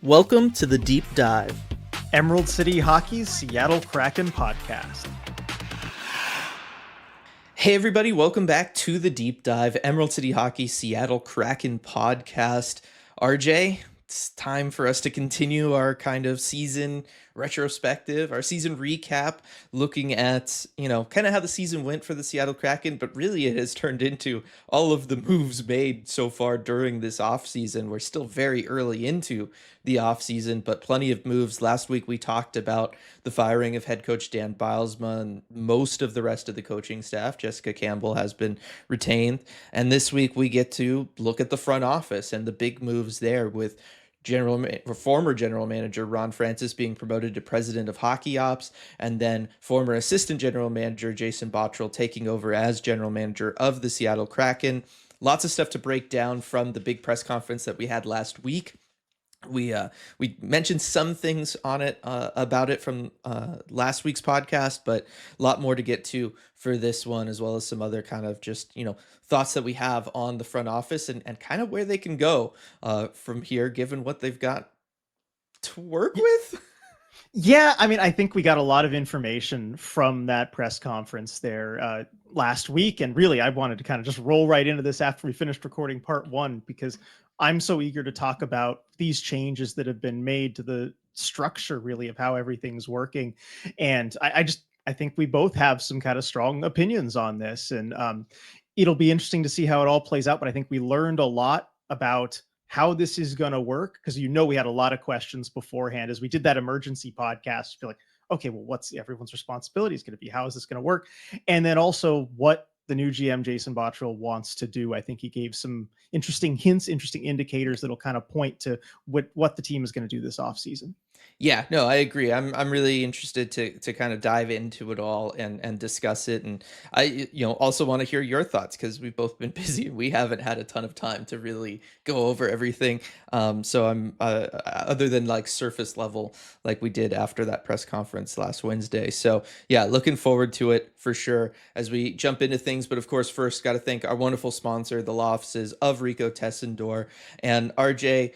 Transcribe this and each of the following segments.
Welcome to the Deep Dive. Emerald City Hockey's Seattle Kraken podcast. Hey, everybody, welcome back to the Deep Dive, Emerald City Hockey Seattle Kraken podcast. RJ, it's time for us to continue our kind of season retrospective, our season recap, looking at, kind of how the season went for the Seattle Kraken, but really it has turned into all of the moves made so far during this offseason. We're still very early into the offseason, but plenty of moves. Last week we talked about the firing of head coach Dan Bilesma and most of the rest of the coaching staff. Jessica Campbell has been retained. And this week we get to look at the front office and the big moves there with former general manager Ron Francis being promoted to president of hockey ops, and then former assistant general manager Jason Bottrill taking over as general manager of the Seattle Kraken. Lots of stuff to break down from the big press conference that we had last week. We mentioned some things on it about it from last week's podcast, but a lot more to get to for this one, as well as some other kind of just thoughts that we have on the front office and kind of where they can go from here, given what they've got to work with. Yeah, I mean, I think we got a lot of information from that press conference there last week, and really, I wanted to kind of just roll right into this after we finished recording part one, because I'm so eager to talk about these changes that have been made to the structure, really, of how everything's working. And I think we both have some kind of strong opinions on this, and it'll be interesting to see how it all plays out. But I think we learned a lot about how this is going to work, because we had a lot of questions beforehand as we did that emergency podcast. Feel like, okay, well, what's everyone's responsibility is going to be? How is this going to work? And then also what the new GM Jason Bottrill wants to do. I think he gave some interesting hints, interesting indicators that'll kind of point to what the team is going to do this offseason. Yeah, no, I agree. I'm really interested to kind of dive into it all and discuss it. And I also want to hear your thoughts, because we've both been busy. We haven't had a ton of time to really go over everything. So I'm other than like surface level, like we did after that press conference last Wednesday. So yeah, looking forward to it for sure as we jump into things. But of course, first got to thank our wonderful sponsor, the law offices of Rico Tessendor. And RJ,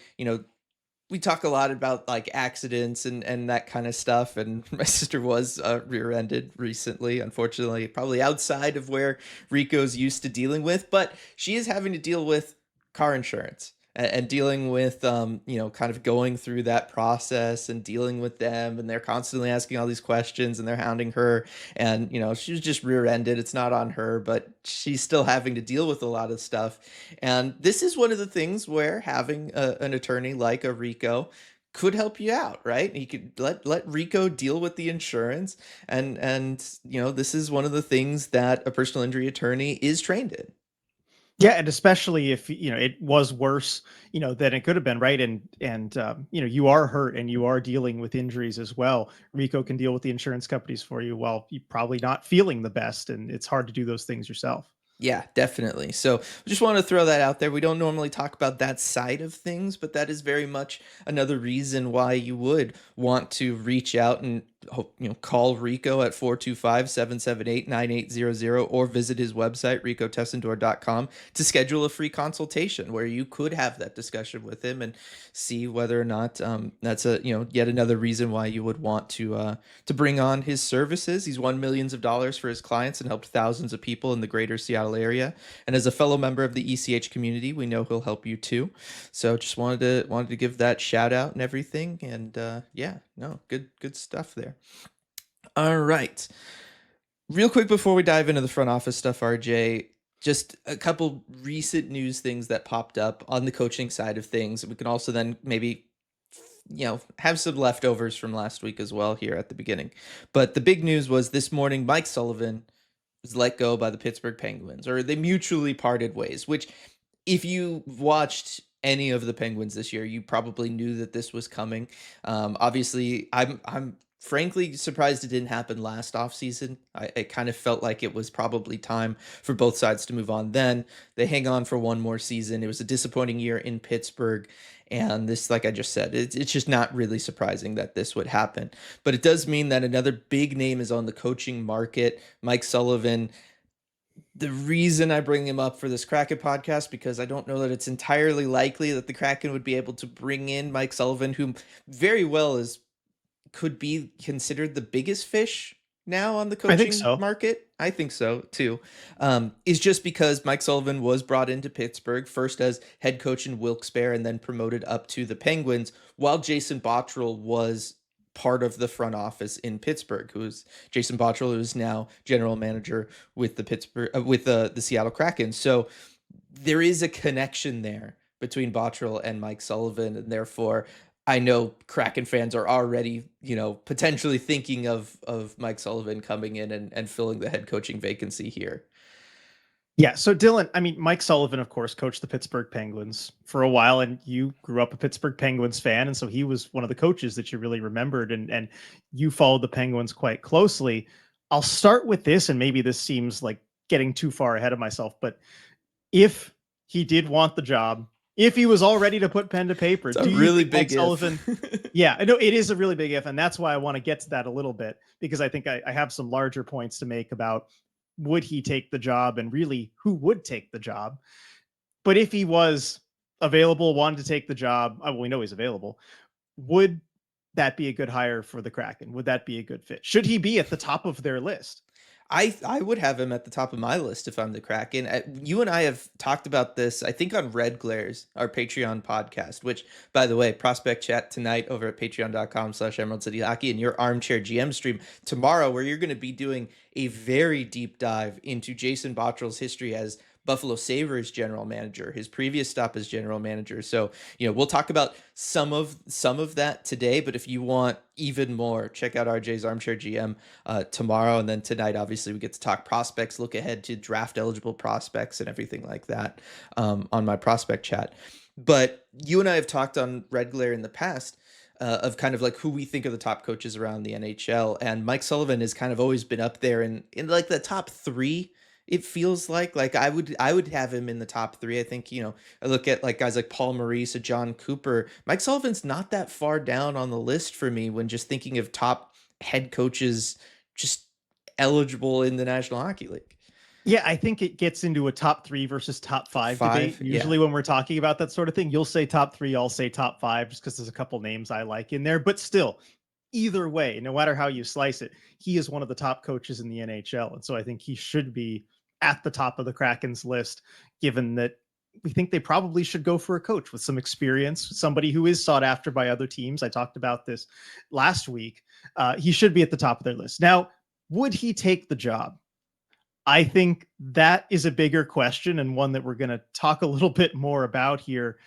we talk a lot about like accidents and that kind of stuff. And my sister was rear-ended recently, unfortunately, probably outside of where Rico's used to dealing with, but she is having to deal with car insurance and dealing with, kind of going through that process and dealing with them. And they're constantly asking all these questions and they're hounding her. And, she was just rear-ended. It's not on her, but she's still having to deal with a lot of stuff. And this is one of the things where having an attorney like a Rico could help you out, right? You could let Rico deal with the insurance, and this is one of the things that a personal injury attorney is trained in. Yeah, and especially if it was worse, than it could have been, right? And you are hurt and you are dealing with injuries as well. Rico can deal with the insurance companies for you while you're probably not feeling the best, and it's hard to do those things yourself. Yeah, definitely. So just want to throw that out there. We don't normally talk about that side of things, but that is very much another reason why you would want to reach out and call Rico at 425-778-9800 or visit his website, ricotessendor.com, to schedule a free consultation where you could have that discussion with him and see whether or not that's yet another reason why you would want to bring on his services. He's won millions of dollars for his clients and helped thousands of people in the greater Seattle area. And as a fellow member of the ECH community, we know he'll help you too. So just wanted to give that shout out and everything. And good stuff there. All right. Real quick before we dive into the front office stuff, RJ, just a couple recent news things that popped up on the coaching side of things. We can also then maybe have some leftovers from last week as well here at the beginning. But the big news was this morning, Mike Sullivan was let go by the Pittsburgh Penguins, or they mutually parted ways, which if you watched any of the Penguins this year, you probably knew that this was coming. Obviously, I'm frankly surprised it didn't happen last offseason. I kind of felt like it was probably time for both sides to move on. Then they hang on for one more season. It was a disappointing year in Pittsburgh. And this, like I just said, it's just not really surprising that this would happen. But it does mean that another big name is on the coaching market. Mike Sullivan The reason I bring him up for this Kraken podcast, because I don't know that it's entirely likely that the Kraken would be able to bring in Mike Sullivan, who very well is could be considered the biggest fish now on the I think coaching so. market. I think so too. Is just because Mike Sullivan was brought into Pittsburgh first as head coach in Wilkes-Barre and then promoted up to the Penguins, while Jason Botterill was part of the front office in Pittsburgh. Who's Jason Botterill, who is now general manager with the Pittsburgh with the Seattle Kraken. So there is a connection there between Botterill and Mike Sullivan, and therefore I know Kraken fans are already, potentially thinking of Mike Sullivan coming in and filling the head coaching vacancy here. Yeah. So Dylan, I mean, Mike Sullivan, of course, coached the Pittsburgh Penguins for a while, and you grew up a Pittsburgh Penguins fan, and so he was one of the coaches that you really remembered, and you followed the Penguins quite closely. I'll start with this, and maybe this seems like getting too far ahead of myself, but if he did want the job, if he was all ready to put pen to paper, It's a do you really think Mike big if. Sullivan? Yeah, I know it is a really big if, and that's why I want to get to that a little bit because I think I have some larger points to make about would he take the job and really who would take the job. But if he was available, wanted to take the job, well, we know he's available. Would that be a good hire for the Kraken? Would that be a good fit? Should he be at the top of their list? I would have him at the top of my list if I'm the Kraken. You and I have talked about this, I think, on Red Glares, our Patreon podcast, which, by the way, prospect chat tonight over at patreon.com/Emerald City Hockey and your Armchair GM stream tomorrow, where you're going to be doing a very deep dive into Jason Botterill's history as Buffalo Sabres general manager, his previous stop as general manager. So, we'll talk about some of that today, but if you want even more, check out RJ's Armchair GM tomorrow. And then tonight, obviously, we get to talk prospects, look ahead to draft eligible prospects and everything like that on my prospect chat. But you and I have talked on Red Glare in the past of kind of like who we think are the top coaches around the NHL. And Mike Sullivan has kind of always been up there in like the top three. It feels like I would have him in the top three. I think, I look at like guys like Paul Maurice, John Cooper. Mike Sullivan's not that far down on the list for me when just thinking of top head coaches just eligible in the National Hockey League. Yeah, I think it gets into a top three versus top five debate. Five, yeah. Usually, when we're talking about that sort of thing, you'll say top three, I'll say top five, just because there's a couple names I like in there. But still, either way, no matter how you slice it, he is one of the top coaches in the NHL. And so I think he should be at the top of the Kraken's list, given that we think they probably should go for a coach with some experience, somebody who is sought after by other teams. I talked about this last week. He should be at the top of their list. Now, would he take the job? I think that is a bigger question and one that we're going to talk a little bit more about here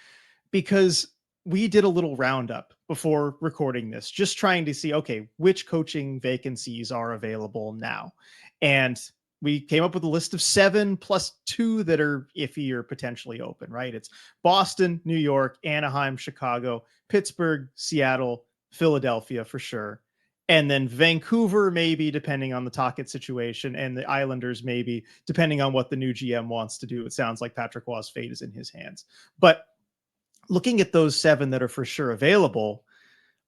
because we did a little roundup before recording this, just trying to see, okay, which coaching vacancies are available now. And we came up with a list of 7 plus 2 that are iffy or potentially open, right? It's Boston, New York, Anaheim, Chicago, Pittsburgh, Seattle, Philadelphia for sure. And then Vancouver, maybe depending on the Tocchet situation, and the Islanders, maybe depending on what the new GM wants to do. It sounds like Patrick Waugh's fate is in his hands. But looking at those 7 that are for sure available,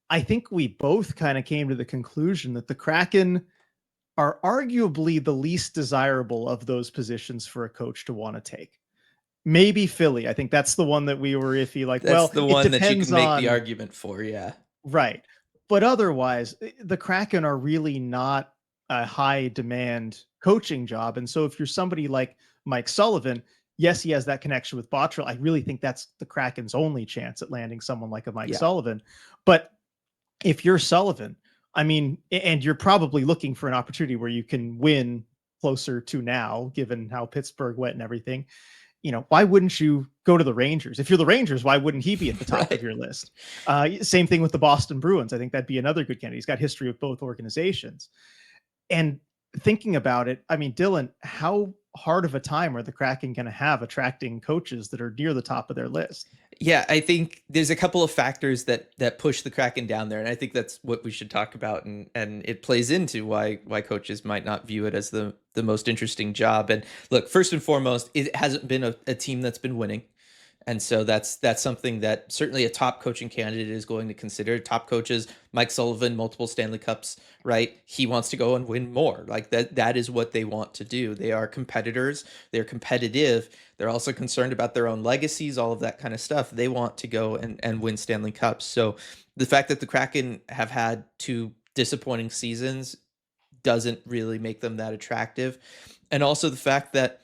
I think we both kind of came to the conclusion that the Kraken are arguably the least desirable of those positions for a coach to want to take. Maybe Philly. I think that's the one that we were iffy. Like, That's well, the it one that you depends can make the on argument for, yeah. right. But otherwise, the Kraken are really not a high demand coaching job. And so if you're somebody like Mike Sullivan, yes, he has that connection with Botterill. I really think that's the Kraken's only chance at landing someone like a Mike Yeah. Sullivan. But if you're Sullivan, I mean, and you're probably looking for an opportunity where you can win closer to now, given how Pittsburgh went and everything, why wouldn't you go to the Rangers? If you're the Rangers, why wouldn't he be at the top of Right. your list? Same thing with the Boston Bruins. I think that'd be another good candidate. He's got history with both organizations. And thinking about it, I mean, Dylan, how hard of a time are the Kraken going to have attracting coaches that are near the top of their list? Yeah, I think there's a couple of factors that push the Kraken down there, and I think that's what we should talk about, and it plays into why coaches might not view it as the most interesting job. And look, first and foremost, it hasn't been a team that's been winning. And so that's something that certainly a top coaching candidate is going to consider. Top coaches, Mike Sullivan, multiple Stanley Cups, right? He wants to go and win more. Like that is what they want to do. They are competitors, they're competitive. They're also concerned about their own legacies, all of that kind of stuff. They want to go and win Stanley Cups. So the fact that the Kraken have had two disappointing seasons doesn't really make them that attractive. And also the fact that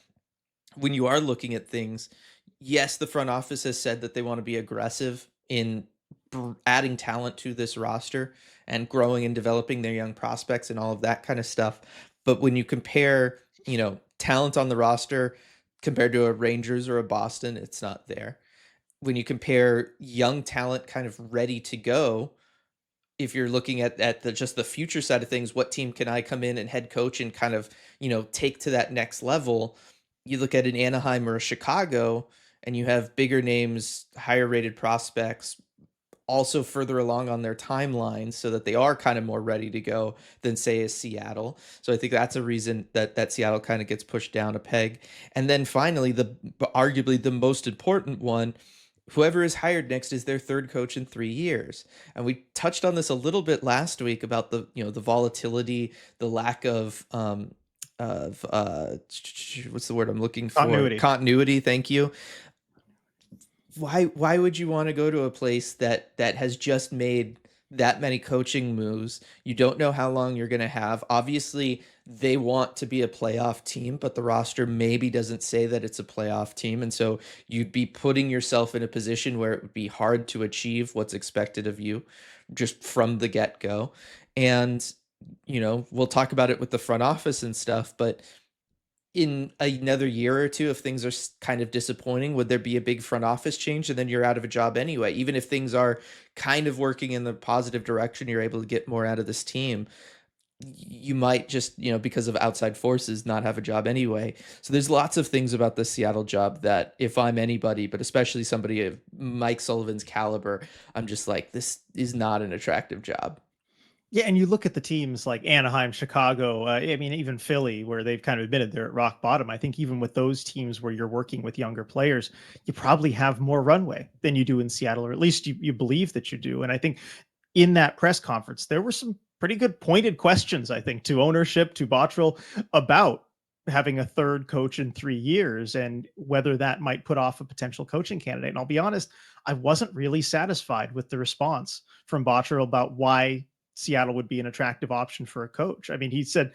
when you are looking at things, yes, the front office has said that they want to be aggressive in adding talent to this roster and growing and developing their young prospects and all of that kind of stuff. But when you compare, talent on the roster compared to a Rangers or a Boston, it's not there. When you compare young talent kind of ready to go, if you're looking at the just the future side of things, what team can I come in and head coach and kind of, take to that next level? You look at an Anaheim or a Chicago, and you have bigger names, higher rated prospects, also further along on their timeline so that they are kind of more ready to go than say a Seattle. So I think that's a reason that Seattle kind of gets pushed down a peg. And then finally, the arguably the most important one, whoever is hired next is their third coach in 3 years. And we touched on this a little bit last week about the volatility, the lack of what's the word I'm looking for? Continuity. Continuity, thank you. Why would you want to go to a place that has just made that many coaching moves? You don't know how long you're going to have. Obviously, they want to be a playoff team, but the roster maybe doesn't say that it's a playoff team, and so you'd be putting yourself in a position where it would be hard to achieve what's expected of you just from the get-go. And we'll talk about it with the front office and stuff, but in another year or two, if things are kind of disappointing, would there be a big front office change and then you're out of a job anyway? Even if things are kind of working in the positive direction, you're able to get more out of this team. You might just, because of outside forces, not have a job anyway. So there's lots of things about the Seattle job that if I'm anybody, but especially somebody of Mike Sullivan's caliber, I'm just like, this is not an attractive job. Yeah, and you look at the teams like Anaheim, Chicago, I mean, even Philly, where they've kind of admitted they're at rock bottom. I think even with those teams where you're working with younger players, you probably have more runway than you do in Seattle, or at least you believe that you do. And I think in that press conference, there were some pretty good pointed questions, I think, to ownership, to Bottrill, about having a third coach in 3 years and whether that might put off a potential coaching candidate. And I'll be honest, I wasn't really satisfied with the response from Bottrill about why Seattle would be an attractive option for a coach. I mean, he said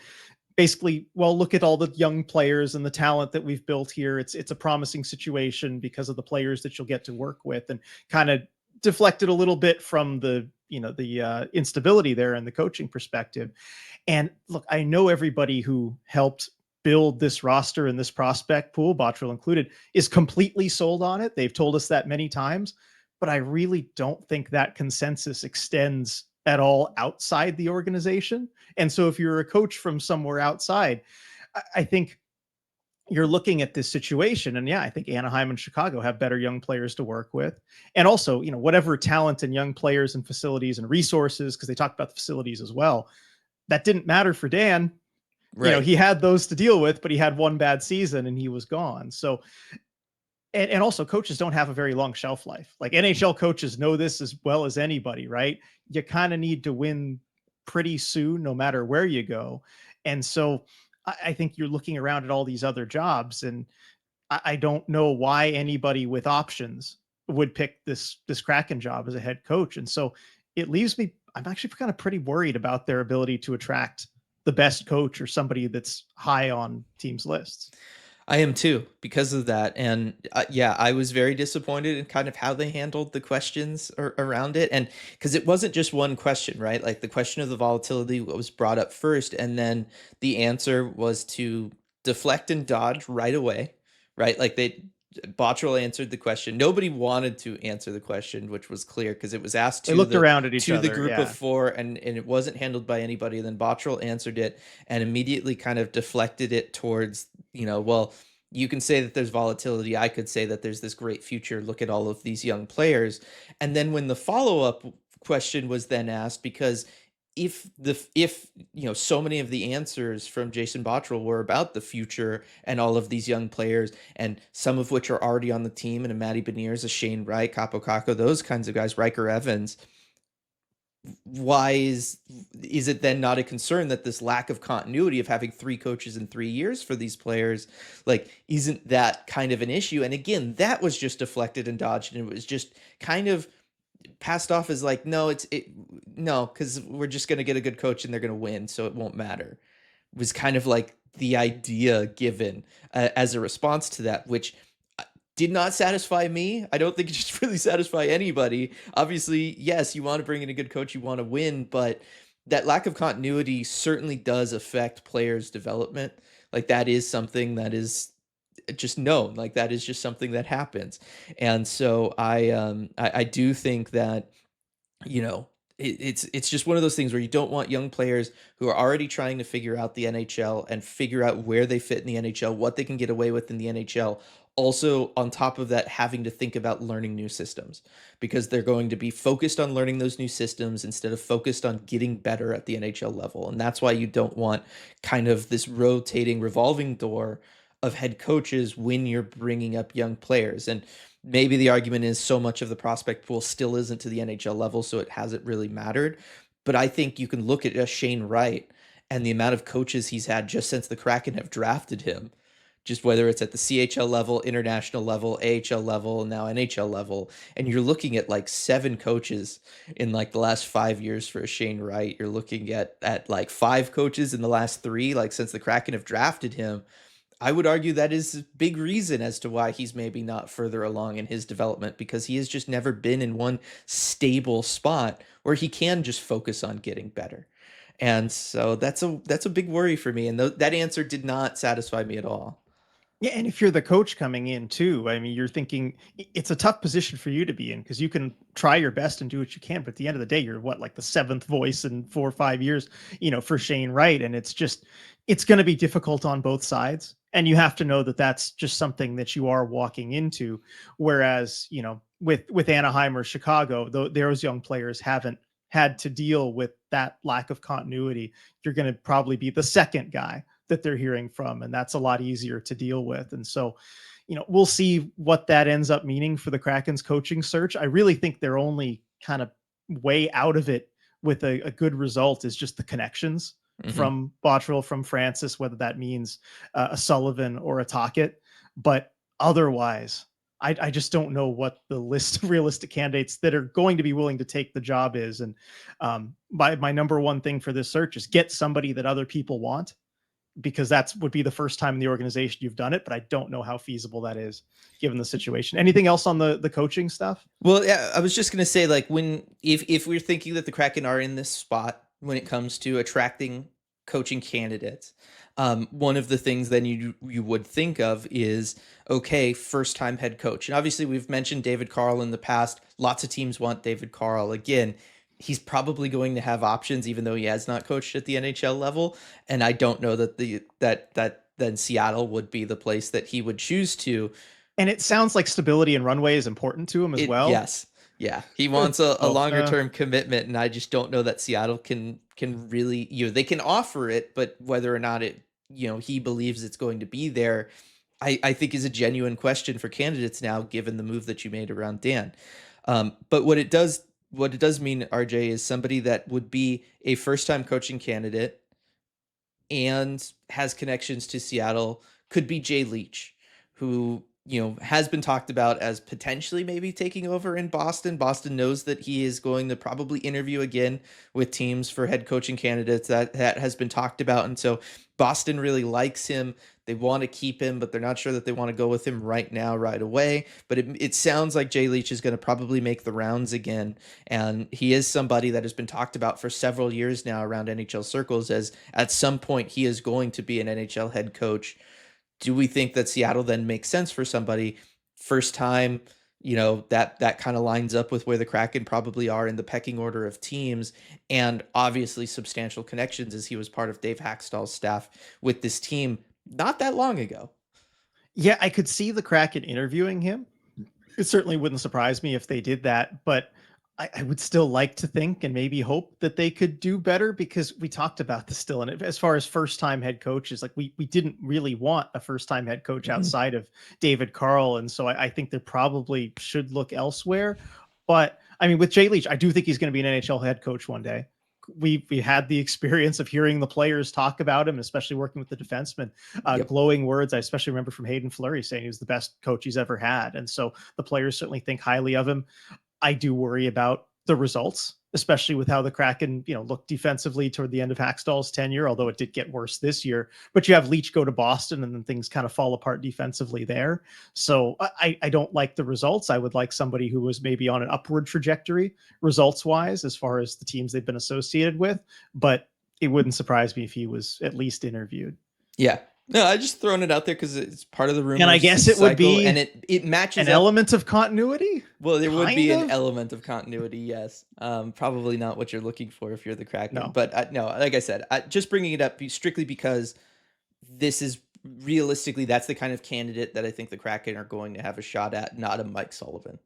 basically, well, look at all the young players and the talent that we've built here. It's a promising situation because of the players that you'll get to work with, and kind of deflected a little bit from the instability there in the coaching perspective. And look, I know everybody who helped build this roster and this prospect pool, Bottrill included, is completely sold on it. They've told us that many times, but I really don't think that consensus extends at all outside the organization. And so if you're a coach from somewhere outside, I think you're looking at this situation, and yeah, I think Anaheim and Chicago have better young players to work with. And also, whatever talent and young players and facilities and resources, because they talked about the facilities as well, that didn't matter for Dan. Right. He had those to deal with, but he had one bad season and he was gone. So, and also coaches don't have a very long shelf life. Like NHL coaches know this as well as anybody, right? You kind of need to win pretty soon, no matter where you go. And so I think you're looking around at all these other jobs, and I don't know why anybody with options would pick this Kraken job as a head coach. And so it leaves me, I'm actually kind of pretty worried about their ability to attract the best coach or somebody that's high on teams' lists. I am too because of that. And yeah, I was very disappointed in kind of how they handled the questions around it. And because it wasn't just one question, right? Like the question of the volatility was brought up first, and then the answer was to deflect and dodge right away, right? Like Bottrell answered the question. Nobody wanted to answer the question, which was clear because it was asked They to looked the around at each to the other. group of Yeah. four, and it wasn't handled by anybody. And then Bottrell answered it and immediately kind of deflected it towards, well, you can say that there's volatility. I could say that there's this great future. Look at all of these young players. And then when the follow up question was then asked, because if so many of the answers from Jason Bottrell were about the future and all of these young players, and some of which are already on the team, and a Matty Beniers, a Shane Wright, Capo Caco, those kinds of guys, Riker Evans, why is it then not a concern that this lack of continuity of having three coaches in 3 years for these players, like, isn't that kind of an issue? And again, that was just deflected and dodged, and it was just kind of passed off as like, no, no, because we're just going to get a good coach and they're going to win, so it won't matter. It was kind of like the idea given as a response to that, which did not satisfy me. I don't think it just really satisfy anybody. Obviously, yes, you want to bring in a good coach, you want to win, but that lack of continuity certainly does affect players' development. Like, that is something that is just known. Like, that is just something that happens. And so I do think that, you know, it's just one of those things where you don't want young players who are already trying to figure out the NHL and figure out where they fit in the NHL, what they can get away with in the NHL. Also, on top of that, having to think about learning new systems, because they're going to be focused on learning those new systems instead of focused on getting better at the NHL level. And that's why you don't want kind of this rotating revolving door of head coaches when you're bringing up young players. And maybe the argument is so much of the prospect pool still isn't to the NHL level, so it hasn't really mattered. But I think you can look at a Shane Wright and the amount of coaches he's had just since the Kraken have drafted him, just whether it's at the CHL level, international level, AHL level, and now NHL level. And you're looking at like 7 coaches in like the last 5 years for a Shane Wright. You're looking at like 5 coaches in the last 3, like since the Kraken have drafted him. I would argue that is a big reason as to why he's maybe not further along in his development, because he has just never been in one stable spot where he can just focus on getting better. And so that's a big worry for me, and that answer did not satisfy me at all. Yeah, and if you're the coach coming in too, I mean, you're thinking it's a tough position for you to be in because you can try your best and do what you can, but at the end of the day, you're what, like the 7th voice in 4 or 5 years, for Shane Wright, and it's going to be difficult on both sides, and you have to know that that's just something that you are walking into. Whereas, with Anaheim or Chicago, those young players haven't had to deal with that lack of continuity. You're going to probably be the second guy that they're hearing from, and that's a lot easier to deal with. And so, we'll see what that ends up meaning for the Kraken's coaching search. I really think their only kind of way out of it with a good result is just the connections Hmm. from Bottrell, from Francis, whether that means a Sullivan or a Tocchet. But otherwise, I just don't know what the list of realistic candidates that are going to be willing to take the job is. And my number one thing for this search is get somebody that other people want, because that's would be the first time in the organization you've done it. But I don't know how feasible that is given the situation. Anything else on the coaching stuff? Well, yeah, I was just gonna say, like, when if we're thinking that the Kraken are in this spot when it comes to attracting coaching candidates, one of the things then you would think of is, okay, first time head coach, and obviously we've mentioned David Carl in the past. Lots of teams want David Carl again. He's probably going to have options, even though he has not coached at the NHL level, and I don't know that that then Seattle would be the place that he would choose to. And it sounds like stability and runway is important to him as It well. Yes. Yeah. He wants a So longer term commitment, and I just don't know that Seattle can really, they can offer it, but whether or not he believes it's going to be there, I think is a genuine question for candidates now, given the move that you made around Dan. But what it does mean, RJ, is somebody that would be a first time coaching candidate and has connections to Seattle could be Jay Leach, who, has been talked about as potentially maybe taking over in Boston. Boston knows that he is going to probably interview again with teams for head coaching candidates. That has been talked about. And so Boston really likes him. They want to keep him, but they're not sure that they want to go with him right now, right away. But it sounds like Jay Leach is going to probably make the rounds again. And he is somebody that has been talked about for several years now around NHL circles as at some point he is going to be an NHL head coach. Do we think that Seattle then makes sense for somebody first time? That kind of lines up with where the Kraken probably are in the pecking order of teams, and obviously substantial connections as he was part of Dave Hackstall's staff with this team not that long ago. yeah, I could see the Kraken interviewing him. It certainly wouldn't surprise me if they did that, but I would still like to think and maybe hope that they could do better, because we talked about this still. And as far as first time head coaches, like we didn't really want a first time head coach Mhm. outside of David Carl. And so I think they probably should look elsewhere. But I mean, with Jay Leach, I do think he's going to be an NHL head coach one day. We had the experience of hearing the players talk about him, especially working with the defensemen, Yep. glowing words. I especially remember from Hayden Fleury saying he was the best coach he's ever had. And so the players certainly think highly of him. I do worry about the results, especially with how the Kraken, looked defensively toward the end of Hackstall's tenure, although it did get worse this year. But you have Leach go to Boston and then things kind of fall apart defensively there. So I don't like the results. I would like somebody who was maybe on an upward trajectory results wise, as far as the teams they've been associated with. But it wouldn't surprise me if he was at least interviewed. Yeah. No, I just throwing it out there because it's part of the And rumor I guess it would cycle, be and it an matches up. element of continuity, Well, there would kind be an of. element of continuity, yes. Probably not what you're looking for if you're the Kraken, No. but no, like I said, just bringing it up strictly because this is realistically that's the kind of candidate that I think the Kraken are going to have a shot at, not a Mike Sullivan.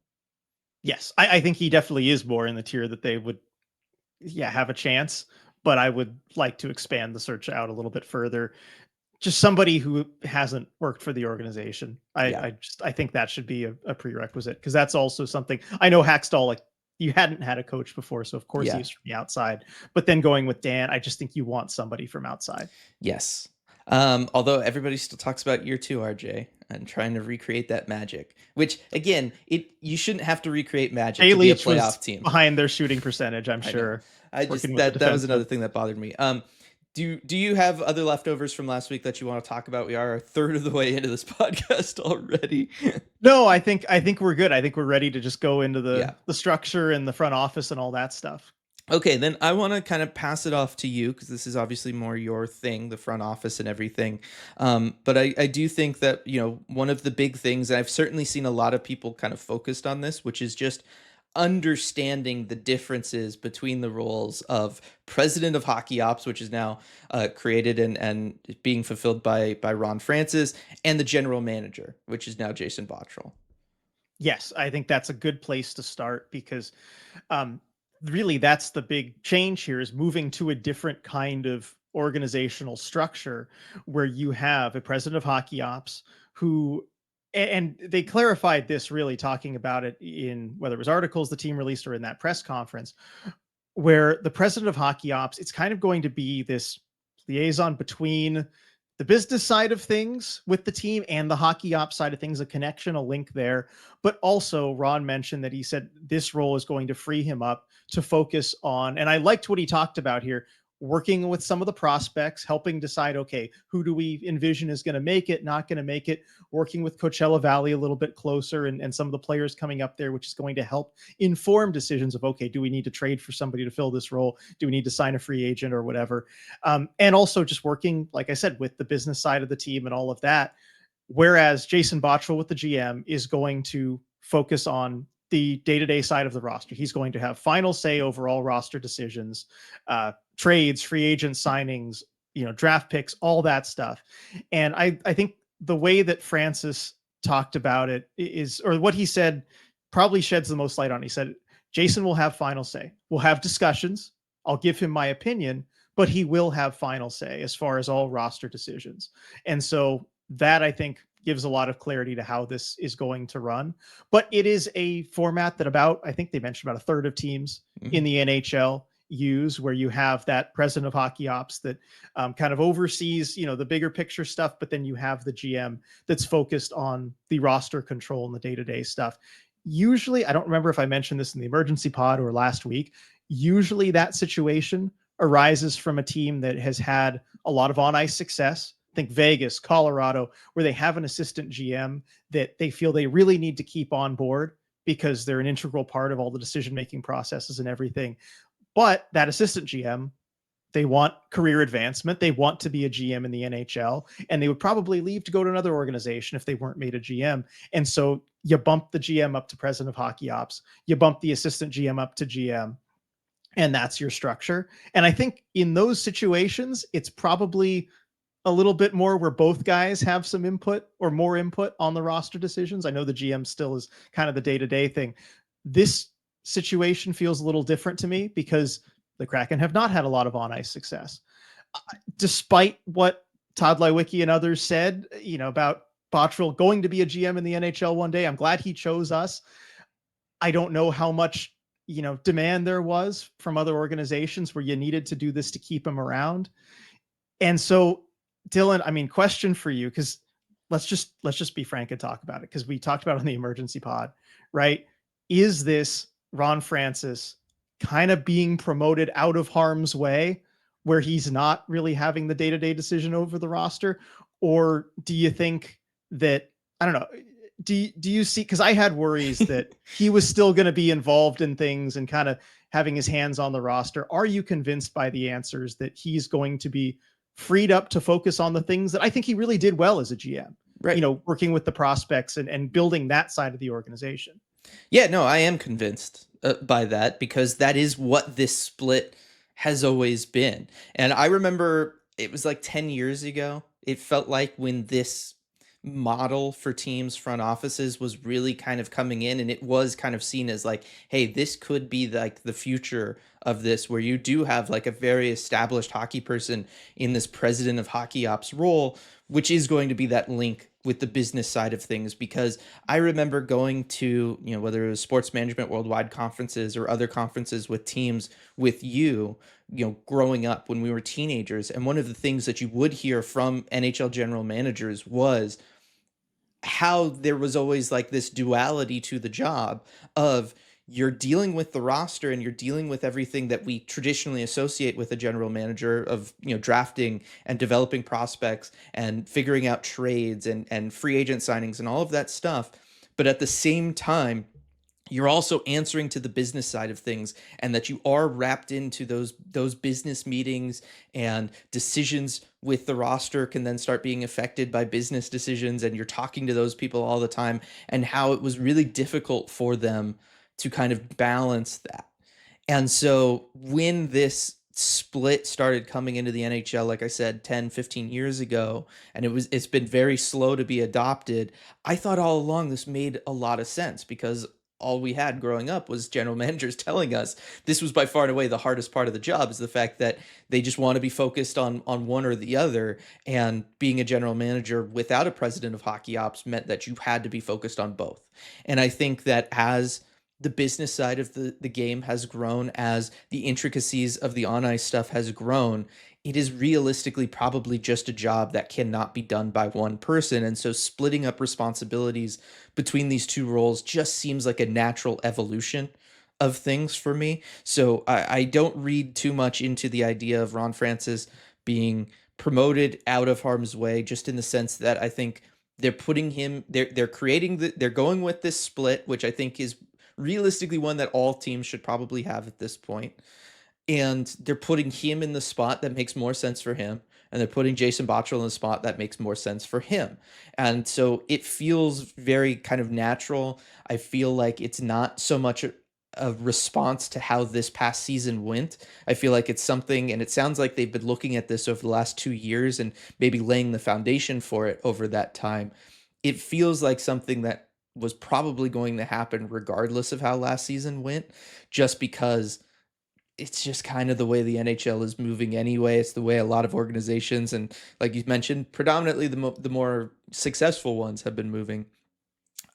Yes, I think he definitely is more in the tier that they would, yeah, have a chance. But I would like to expand the search out a little bit further. Just somebody who hasn't worked for the organization. Yeah, I think that should be a prerequisite, because that's also something I know Hackstall, like, you hadn't had a coach before, so of course he yeah, was from the outside. But then going with Dan, I just think you want somebody from outside. yes. Although everybody still talks about year two, RJ, and trying to recreate that magic, which again, you shouldn't have to recreate magic Jay to be a Leach was playoff team. behind their shooting percentage, I'm I know. sure, I working just with the that was another defenseman. thing that bothered me. Do you have other leftovers from last week that you want to talk about? We are a third of the way into this podcast already. No, I think we're good. I think we're ready to just go into the Yeah. the structure and the front office and all that stuff. Okay, then I want to kind of pass it off to you because this is obviously more your thing, the front office and everything. But I do think that, one of the big things, and I've certainly seen a lot of people kind of focused on this, which is just understanding the differences between the roles of president of hockey ops, which is now created and being fulfilled by Ron Francis, and the general manager, which is now Jason Bottrell. Yes, I think that's a good place to start, because um, really that's the big change here, is moving to a different kind of organizational structure, where you have a president of hockey ops who, and they clarified this, really talking about it in whether it was articles the team released or in that press conference, where the president of hockey ops, it's kind of going to be this liaison between the business side of things with the team and the hockey ops side of things, a connection, a link there. But also, Ron mentioned that he said this role is going to free him up to focus on, and I liked what he talked about here, working with some of the prospects, helping decide, okay, who do we envision is going to make it, not going to make it, working with Coachella Valley a little bit closer, and some of the players coming up there, which is going to help inform decisions of, okay, do we need to trade for somebody to fill this role? Do we need to sign a free agent or whatever? And also just working, like I said, with the business side of the team and all of that. Whereas Jason Bottrell with the GM is going to focus on the day-to-day side of the roster. He's going to have final say over all roster decisions, trades, free agent signings, draft picks, all that stuff. And I think the way that Francis talked about it is, or what he said, probably sheds the most light on it. He said, Jason will have final say. We'll have discussions. I'll give him my opinion, but he will have final say as far as all roster decisions. And so that, I think, gives a lot of clarity to how this is going to run. But it is a format that I think they mentioned about a third of teams in Mhm. the NHL use, where you have that president of hockey ops that kind of oversees, the bigger picture stuff, but then you have the GM that's focused on the roster control and the day-to-day stuff. Usually, I don't remember if I mentioned this in the emergency pod or last week, usually that situation arises from a team that has had a lot of on ice success. Think Vegas, Colorado, where they have an assistant GM that they feel they really need to keep on board, because they're an integral part of all the decision making processes and everything. But that assistant GM, they want career advancement. They want to be a GM in the NHL, and they would probably leave to go to another organization if they weren't made a GM. And so you bump the GM up to president of hockey ops, you bump the assistant GM up to GM, and that's your structure. And I think in those situations, it's probably a little bit more where both guys have some input or more input on the roster decisions. I know the GM still is kind of the day-to-day thing. This situation feels a little different to me because the Kraken have not had a lot of on ice success. Despite what Todd Lewicki and others said, about Bottrill going to be a GM in the NHL one day, I'm glad he chose us. I don't know how much, demand there was from other organizations where you needed to do this to keep him around. And so, Dylan, I mean, question for you, because let's just be frank and talk about it, because we talked about it on the emergency pod, right? Is this Ron Francis kind of being promoted out of harm's way, where he's not really having the day-to-day decision over the roster, or do you think that, I don't know? Do you see? Because I had worries that he was still going to be involved in things and kind of having his hands on the roster. Are you convinced by the answers that he's going to be freed up to focus on the things that I think he really did well as a GM, Right. working with the prospects and building that side of the organization? Yeah, no, I am convinced by that because that is what this split has always been. And I remember it was like 10 years ago. It felt like when this model for teams front offices was really kind of coming in, and it was kind of seen as like, hey, this could be like the future of this, where you do have like a very established hockey person in this president of hockey ops role, which is going to be that link with the business side of things. Because I remember going to, whether it was sports management worldwide conferences or other conferences with teams with growing up when we were teenagers. And one of the things that you would hear from NHL general managers was how there was always like this duality to the job of you're dealing with the roster and you're dealing with everything that we traditionally associate with a general manager of, drafting and developing prospects and figuring out trades and free agent signings and all of that stuff. But at the same time, you're also answering to the business side of things, and that you are wrapped into those business meetings, and decisions with the roster can then start being affected by business decisions, and you're talking to those people all the time, and how it was really difficult for them to kind of balance that. And so when this split started coming into the NHL, like I said, 10, 15 years ago, and it's been very slow to be adopted, I thought all along this made a lot of sense, because all we had growing up was general managers telling us this was by far and away the hardest part of the job, is the fact that they just want to be focused on one or the other. And being a general manager without a president of hockey ops meant that you had to be focused on both. And I think that as the business side of the game has grown, as the intricacies of the on ice stuff has grown, it is realistically probably just a job that cannot be done by one person. And so splitting up responsibilities between these two roles just seems like a natural evolution of things for me. So I don't read too much into the idea of Ron Francis being promoted out of harm's way, just in the sense that I think they're creating they're going with this split, which I think is realistically one that all teams should probably have at this point. And they're putting him in the spot that makes more sense for him. And they're putting Jason Bottrill in the spot that makes more sense for him. And so it feels very kind of natural. I feel like it's not so much a response to how this past season went. I feel like it's something, and it sounds like they've been looking at this over the last 2 years and maybe laying the foundation for it over that time. It feels like something that was probably going to happen regardless of how last season went, just because it's just kind of the way the NHL is moving anyway. It's the way a lot of organizations, and like you mentioned, predominantly the more successful ones have been moving.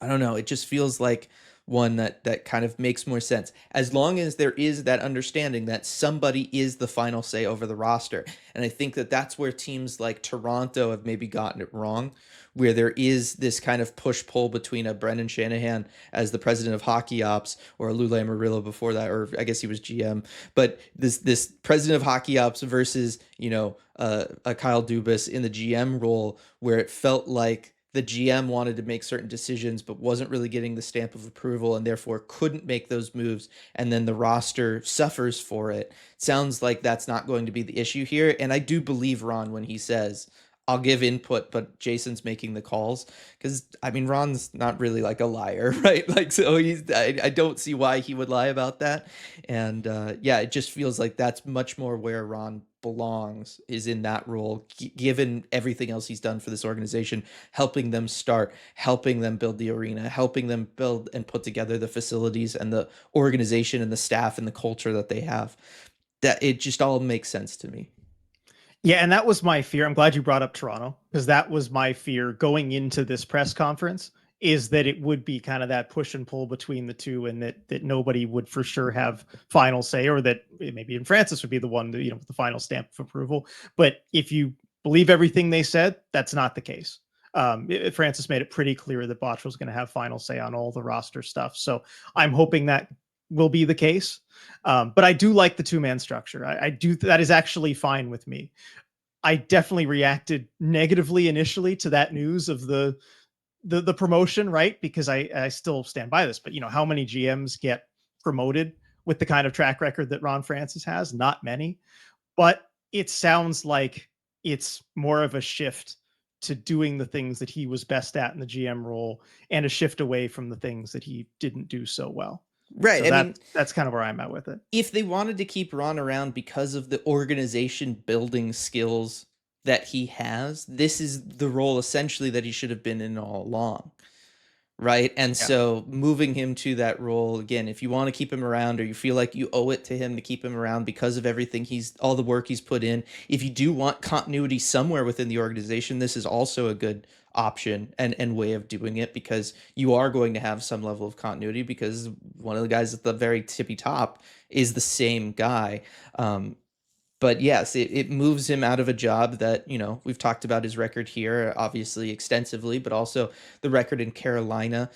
I don't know. It just feels like one that kind of makes more sense, as long as there is that understanding that somebody is the final say over the roster. And I think that that's where teams like Toronto have maybe gotten it wrong, where there is this kind of push pull between a Brendan Shanahan as the president of hockey ops, or a Lou Lamoriello before that, or I guess he was GM, but this president of hockey ops versus a Kyle Dubas in the GM role, where it felt like the GM wanted to make certain decisions but wasn't really getting the stamp of approval, and therefore couldn't make those moves, and then the roster suffers for it. Sounds like that's not going to be the issue here, and I do believe Ron when he says, I'll give input, but Jason's making the calls. Because I mean, Ron's not really like a liar, right? Like, so I don't see why he would lie about that. And yeah, it just feels like that's much more where Ron belongs is in that role, given everything else he's done for this organization, helping them start, helping them build the arena, helping them build and put together the facilities and the organization and the staff and the culture that they have. That it just all makes sense to me. Yeah, and that was my fear. I'm glad you brought up Toronto because that was my fear going into this press conference is that it would be kind of that push and pull between the two and that nobody would for sure have final say or that maybe even Francis would be the one to, with the final stamp of approval. But if you believe everything they said, that's not the case. Francis made it pretty clear that Botch was going to have final say on all the roster stuff. So I'm hoping that will be the case. But I do like the two-man structure. I do. That is actually fine with me. I definitely reacted negatively initially to that news of the promotion, right? Because I still stand by this, but how many GMs get promoted with the kind of track record that Ron Francis has? Not many. But it sounds like it's more of a shift to doing the things that he was best at in the GM role and a shift away from the things that he didn't do so well. Right. So I mean, that's kind of where I'm at with it. if they wanted to keep Ron around because of the organization building skills that he has, this is the role essentially that he should have been in all along. Right. And Yeah. so moving him to that role again, if you want to keep him around or you feel like you owe it to him to keep him around because of everything all the work he's put in, if you do want continuity somewhere within the organization, this is also a good option and way of doing it because you are going to have some level of continuity because one of the guys at the very tippy top is the same guy. But yes, it moves him out of a job that, we've talked about his record here, obviously extensively, but also the record in Carolina.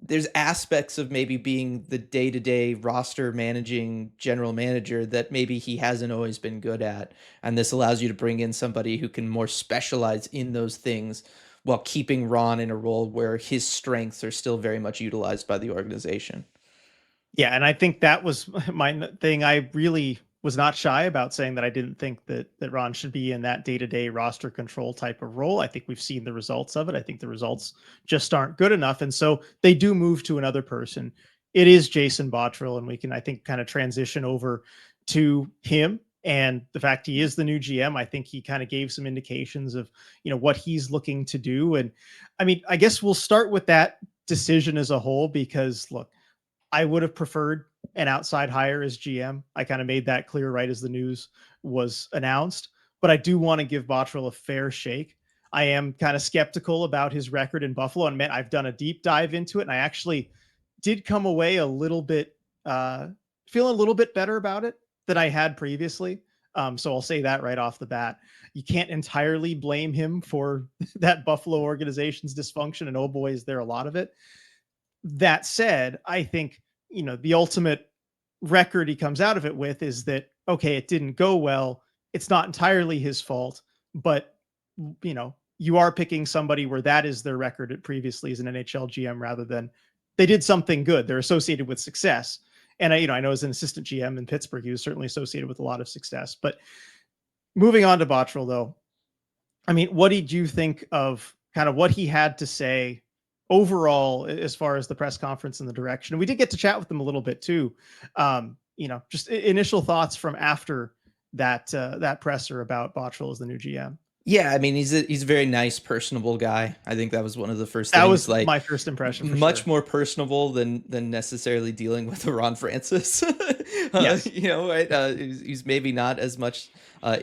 There's aspects of maybe being the day-to-day roster managing general manager that maybe he hasn't always been good at. And this allows you to bring in somebody who can more specialize in those things while keeping Ron in a role where his strengths are still very much utilized by the organization. Yeah, and I think that was my thing. I really was not shy about saying that I didn't think that Ron should be in that day-to-day roster control type of role. I think we've seen the results of it. I think the results just aren't good enough, and so they do move to another person. It is Jason Bottrill, and we can, I think, kind of transition over to him. And the fact he is the new GM, I think he kind of gave some indications of what he's looking to do. And I mean, I guess we'll start with that decision as a whole because look, I would have preferred an outside hire as GM. I kind of made that clear right as the news was announced, but I do want to give Bottrill a fair shake. I am kind of skeptical about his record in Buffalo, and I've done a deep dive into it, and I actually did come away a little bit feeling a little bit better about it than I had previously. So I'll say that right off the bat. You can't entirely blame him for that Buffalo organization's dysfunction, and oh boy, is there a lot of it. That said, I think, the ultimate record he comes out of it with is that, okay, it didn't go well. It's not entirely his fault, but, you are picking somebody where that is their record previously as an NHL GM rather than they did something good. They're associated with success. And I know as an assistant GM in Pittsburgh, he was certainly associated with a lot of success. But moving on to Bottrill, though, I mean, what did you think of kind of what he had to say overall as far as the press conference and the direction? And we did get to chat with him a little bit too. Just initial thoughts from after that presser about Bottrill as the new GM. Yeah, I mean, he's a very nice, personable guy. I think that was one of the first That things, was like my first impression for much sure. more personable than necessarily dealing with a Ron Francis. Yes. Right? He's maybe not as much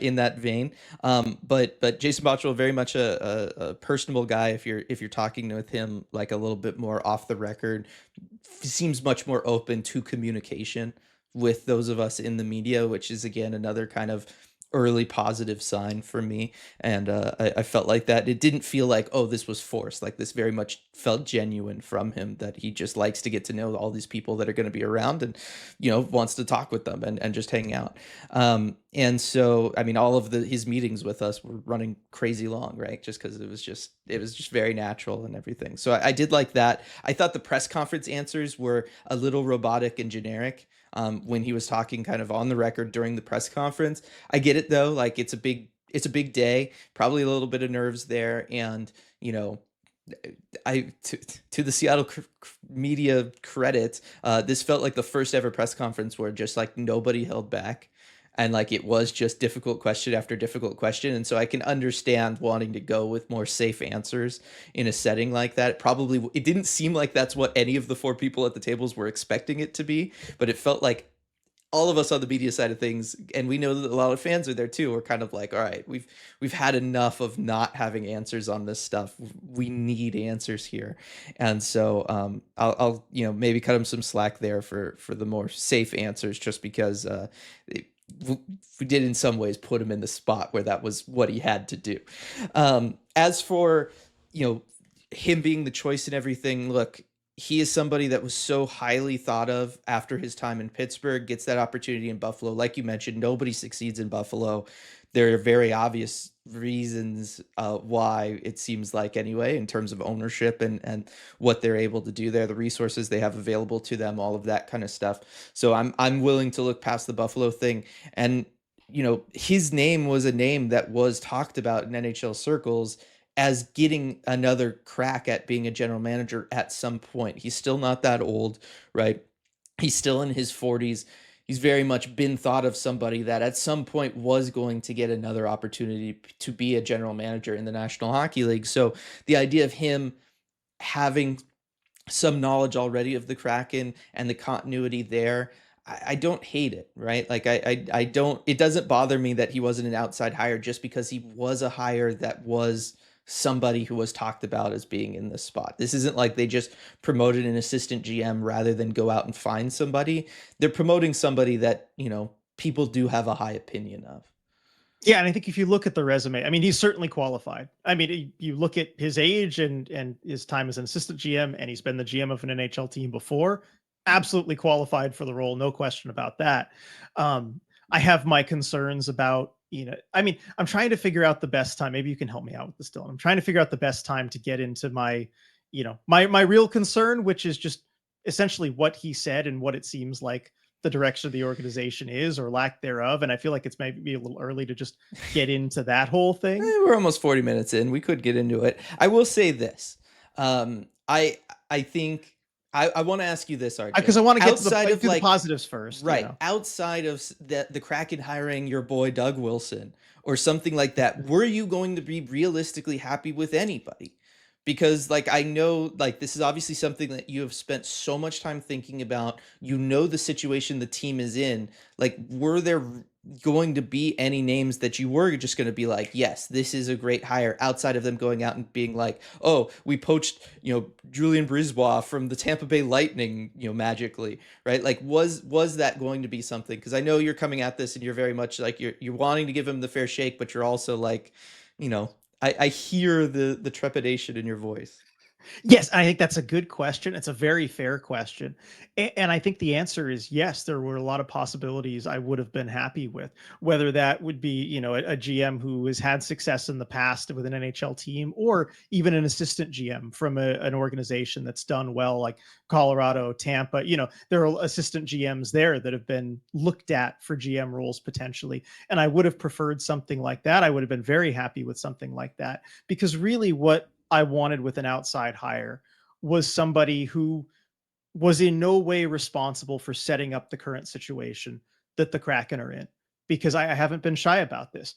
in that vein. But Jason Bottrill, very much a personable guy. If you're talking with him like a little bit more off the record, seems much more open to communication with those of us in the media, which is again another kind of early positive sign for me. And I felt like that it didn't feel like, oh, this was forced. Like this very much felt genuine from him, that he just likes to get to know all these people that are going to be around and wants to talk with them and just hang out. And so I mean, all of his meetings with us were running crazy long, right? Just because it was just very natural and everything. So I did like that. I thought the press conference answers were a little robotic and generic. When he was talking kind of on the record during the press conference, I get it though. Like it's a big day, probably a little bit of nerves there, and I to the Seattle media credit, this felt like the first ever press conference where just like nobody held back. and like it was just difficult question after difficult question, and so I can understand wanting to go with more safe answers in a setting like that. It didn't seem like that's what any of the four people at the tables were expecting it to be, but it felt like all of us on the media side of things, and we know that a lot of fans are there too, are kind of like, all right, we've had enough of not having answers on this stuff. We need answers here. And so I'll maybe cut him some slack there for the more safe answers, just because it, we did in some ways put him in the spot where that was what he had to do. As for you know him being the choice and everything, look, he is somebody that was so highly thought of after his time in Pittsburgh, gets that opportunity in Buffalo. Like you mentioned, nobody succeeds in Buffalo. There are very obvious reasons why, it seems like, anyway, in terms of ownership and what they're able to do there, the resources they have available to them, all of that kind of stuff. So I'm willing to look past the Buffalo thing. And his name was a name that was talked about in NHL circles as getting another crack at being a general manager at some point. He's still not that old, right? He's still in his 40s. He's very much been thought of somebody that at some point was going to get another opportunity to be a general manager in the National Hockey League. So the idea of him having some knowledge already of the Kraken and the continuity there, I don't hate it, right? Like I don't. It doesn't bother me that he wasn't an outside hire, just because he was a hire that was somebody who was talked about as being in this spot. This isn't like they just promoted an assistant GM rather than go out and find somebody. They're promoting somebody that people do have a high opinion of. Yeah, and I think if you look at the resume, I mean, he's certainly qualified. I mean, you look at his age and his time as an assistant GM, and he's been the GM of an NHL team before. Absolutely qualified for the role, no question about that. I have my concerns about, I mean, I'm trying to figure out the best time. Maybe you can help me out with this, Dylan. I'm trying to figure out the best time to get into my real concern, which is just essentially what he said and what it seems like the direction of the organization is, or lack thereof. And I feel like it's maybe a little early to just get into that whole thing. We're almost 40 minutes in. We could get into it. I will say this. I think I want to ask you this, RJ. Because I want to get to Outside of do the like positives first, right, outside of the Kraken hiring your boy Doug Wilson or something like that, were you going to be realistically happy with anybody? Because like I know, like, this is obviously something that you have spent so much time thinking about. The situation the team is in. Like, were there going to be any names that you were just going to be like, yes, this is a great hire, outside of them going out and being like, oh, we poached Julian Brisebois from the Tampa Bay Lightning, magically, right? Like, was that going to be something? Because I know you're coming at this and you're very much like, you're wanting to give him the fair shake, but you're also like, I hear the trepidation in your voice. Yes, I think that's a good question. It's a very fair question. And I think the answer is yes, there were a lot of possibilities I would have been happy with, whether that would be, a GM who has had success in the past with an NHL team, or even an assistant GM from an organization that's done well, like Colorado, Tampa. There are assistant GMs there that have been looked at for GM roles potentially. And I would have preferred something like that. I would have been very happy with something like that, because really what I wanted with an outside hire was somebody who was in no way responsible for setting up the current situation that the Kraken are in. Because I haven't been shy about this.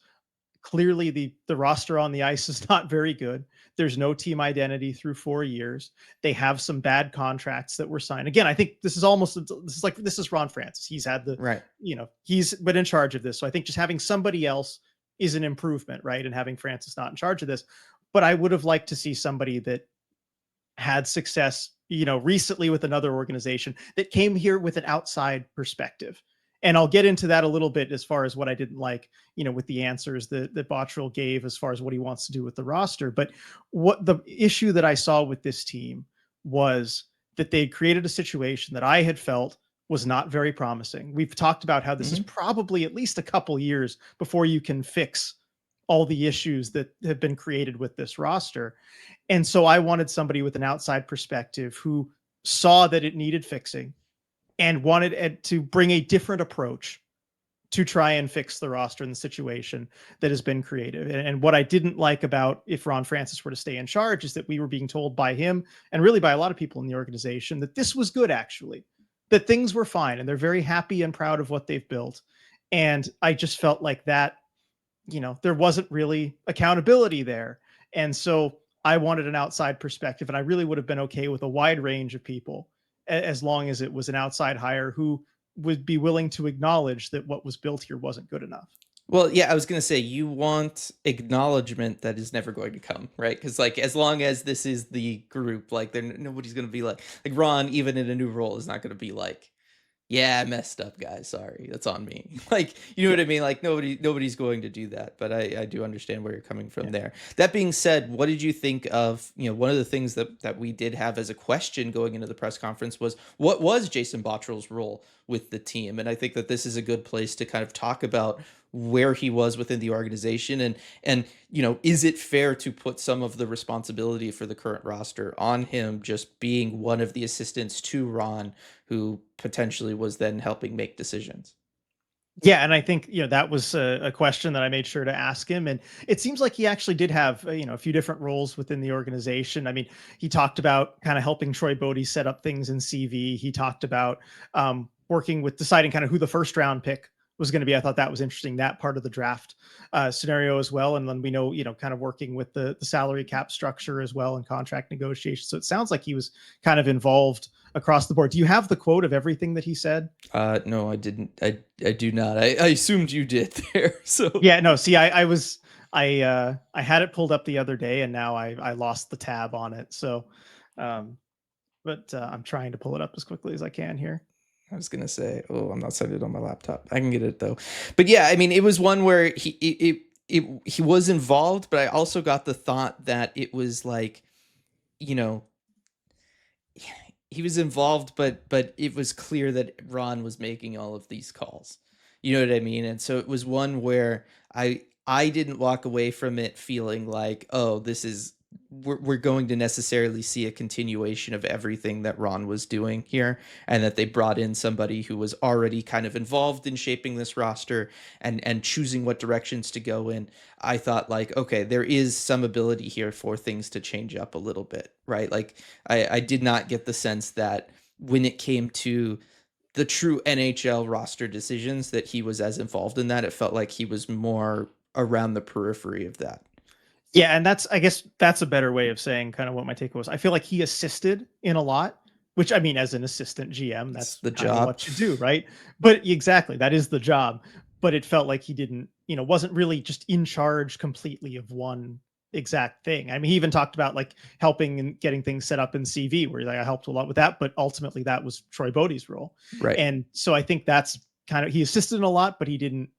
Clearly, the roster on the ice is not very good. There's no team identity through 4 years. They have some bad contracts that were signed. Again, I think this is Ron Francis. He's had Right. he's been in charge of this. So I think just having somebody else is an improvement, right? And having Francis not in charge of this. But I would have liked to see somebody that had success, recently with another organization, that came here with an outside perspective. And I'll get into that a little bit as far as what I didn't like, with the answers that Bottrill gave as far as what he wants to do with the roster. But what the issue that I saw with this team was that they created a situation that I had felt was not very promising. We've talked about how this is Hmm. probably at least a couple years before you can fix all the issues that have been created with this roster. And so I wanted somebody with an outside perspective who saw that it needed fixing and wanted to bring a different approach to try and fix the roster and the situation that has been created. And what I didn't like about if Ron Francis were to stay in charge is that we were being told by him, and really by a lot of people in the organization, that this was good, actually, that things were fine and they're very happy and proud of what they've built. And I just felt like that, there wasn't really accountability there. And so I wanted an outside perspective, and I really would have been okay with a wide range of people as long as it was an outside hire who would be willing to acknowledge that what was built here wasn't good enough. Well, yeah, I was gonna say you want acknowledgement that is never going to come, right? Because like as long as this is the group, like there nobody's gonna be like Ron, even in a new role, is not gonna be like, yeah, I messed up, guys. Sorry, that's on me. Like, you know Yeah. what I mean? Like nobody's going to do that. But I do understand where you're coming from Yeah. there. That being said, what did you think of, one of the things that we did have as a question going into the press conference was what was Jason Bottrell's role with the team? And I think that this is a good place to kind of talk about where he was within the organization and is it fair to put some of the responsibility for the current roster on him just being one of the assistants to Ron who potentially was then helping make decisions. Yeah, and I think that was a question that I made sure to ask him, and it seems like he actually did have a few different roles within the organization. I mean, he talked about kind of helping Troy Bodie set up things in CV. He talked about working with deciding kind of who the first round pick was going to be. I thought that was interesting, that part of the draft scenario as well. And then we know kind of working with the salary cap structure as well and contract negotiations. So it sounds like he was kind of involved across the board. Do you have the quote of everything that he said? No, I didn't. I do not. I assumed you did there. So Yeah, no, see, I had it pulled up the other day and now I lost the tab on it. So um but I'm trying to pull it up as quickly as I can here. I was gonna say, oh, I'm not setting it on my laptop. I can get it though. But yeah, I mean, it was one where he was involved, but I also got the thought that it was like, you know, he was involved, but it was clear that Ron was making all of these calls. You know what I mean? And so it was one where I didn't walk away from it feeling like, oh, this is we're going to necessarily see a continuation of everything that Ron was doing here, and that they brought in somebody who was already kind of involved in shaping this roster and choosing what directions to go in. I thought like, okay, there is some ability here for things to change up a little bit, right? Like I did not get the sense that when it came to the true NHL roster decisions that he was as involved in that. It felt like he was more around the periphery of that. Yeah, and I guess that's a better way of saying kind of what my take was. I feel like he assisted in a lot, which I mean, as an assistant GM, It's that's the kind of job. what you do, right? But exactly, that is the job. But it felt like he didn't, wasn't really just in charge completely of one exact thing. I mean, he even talked about like helping and getting things set up in CV, where like, I helped a lot with that, but ultimately that was Troy Bodie's role. Right. And so I think that's kind of he assisted in a lot, but he didn't,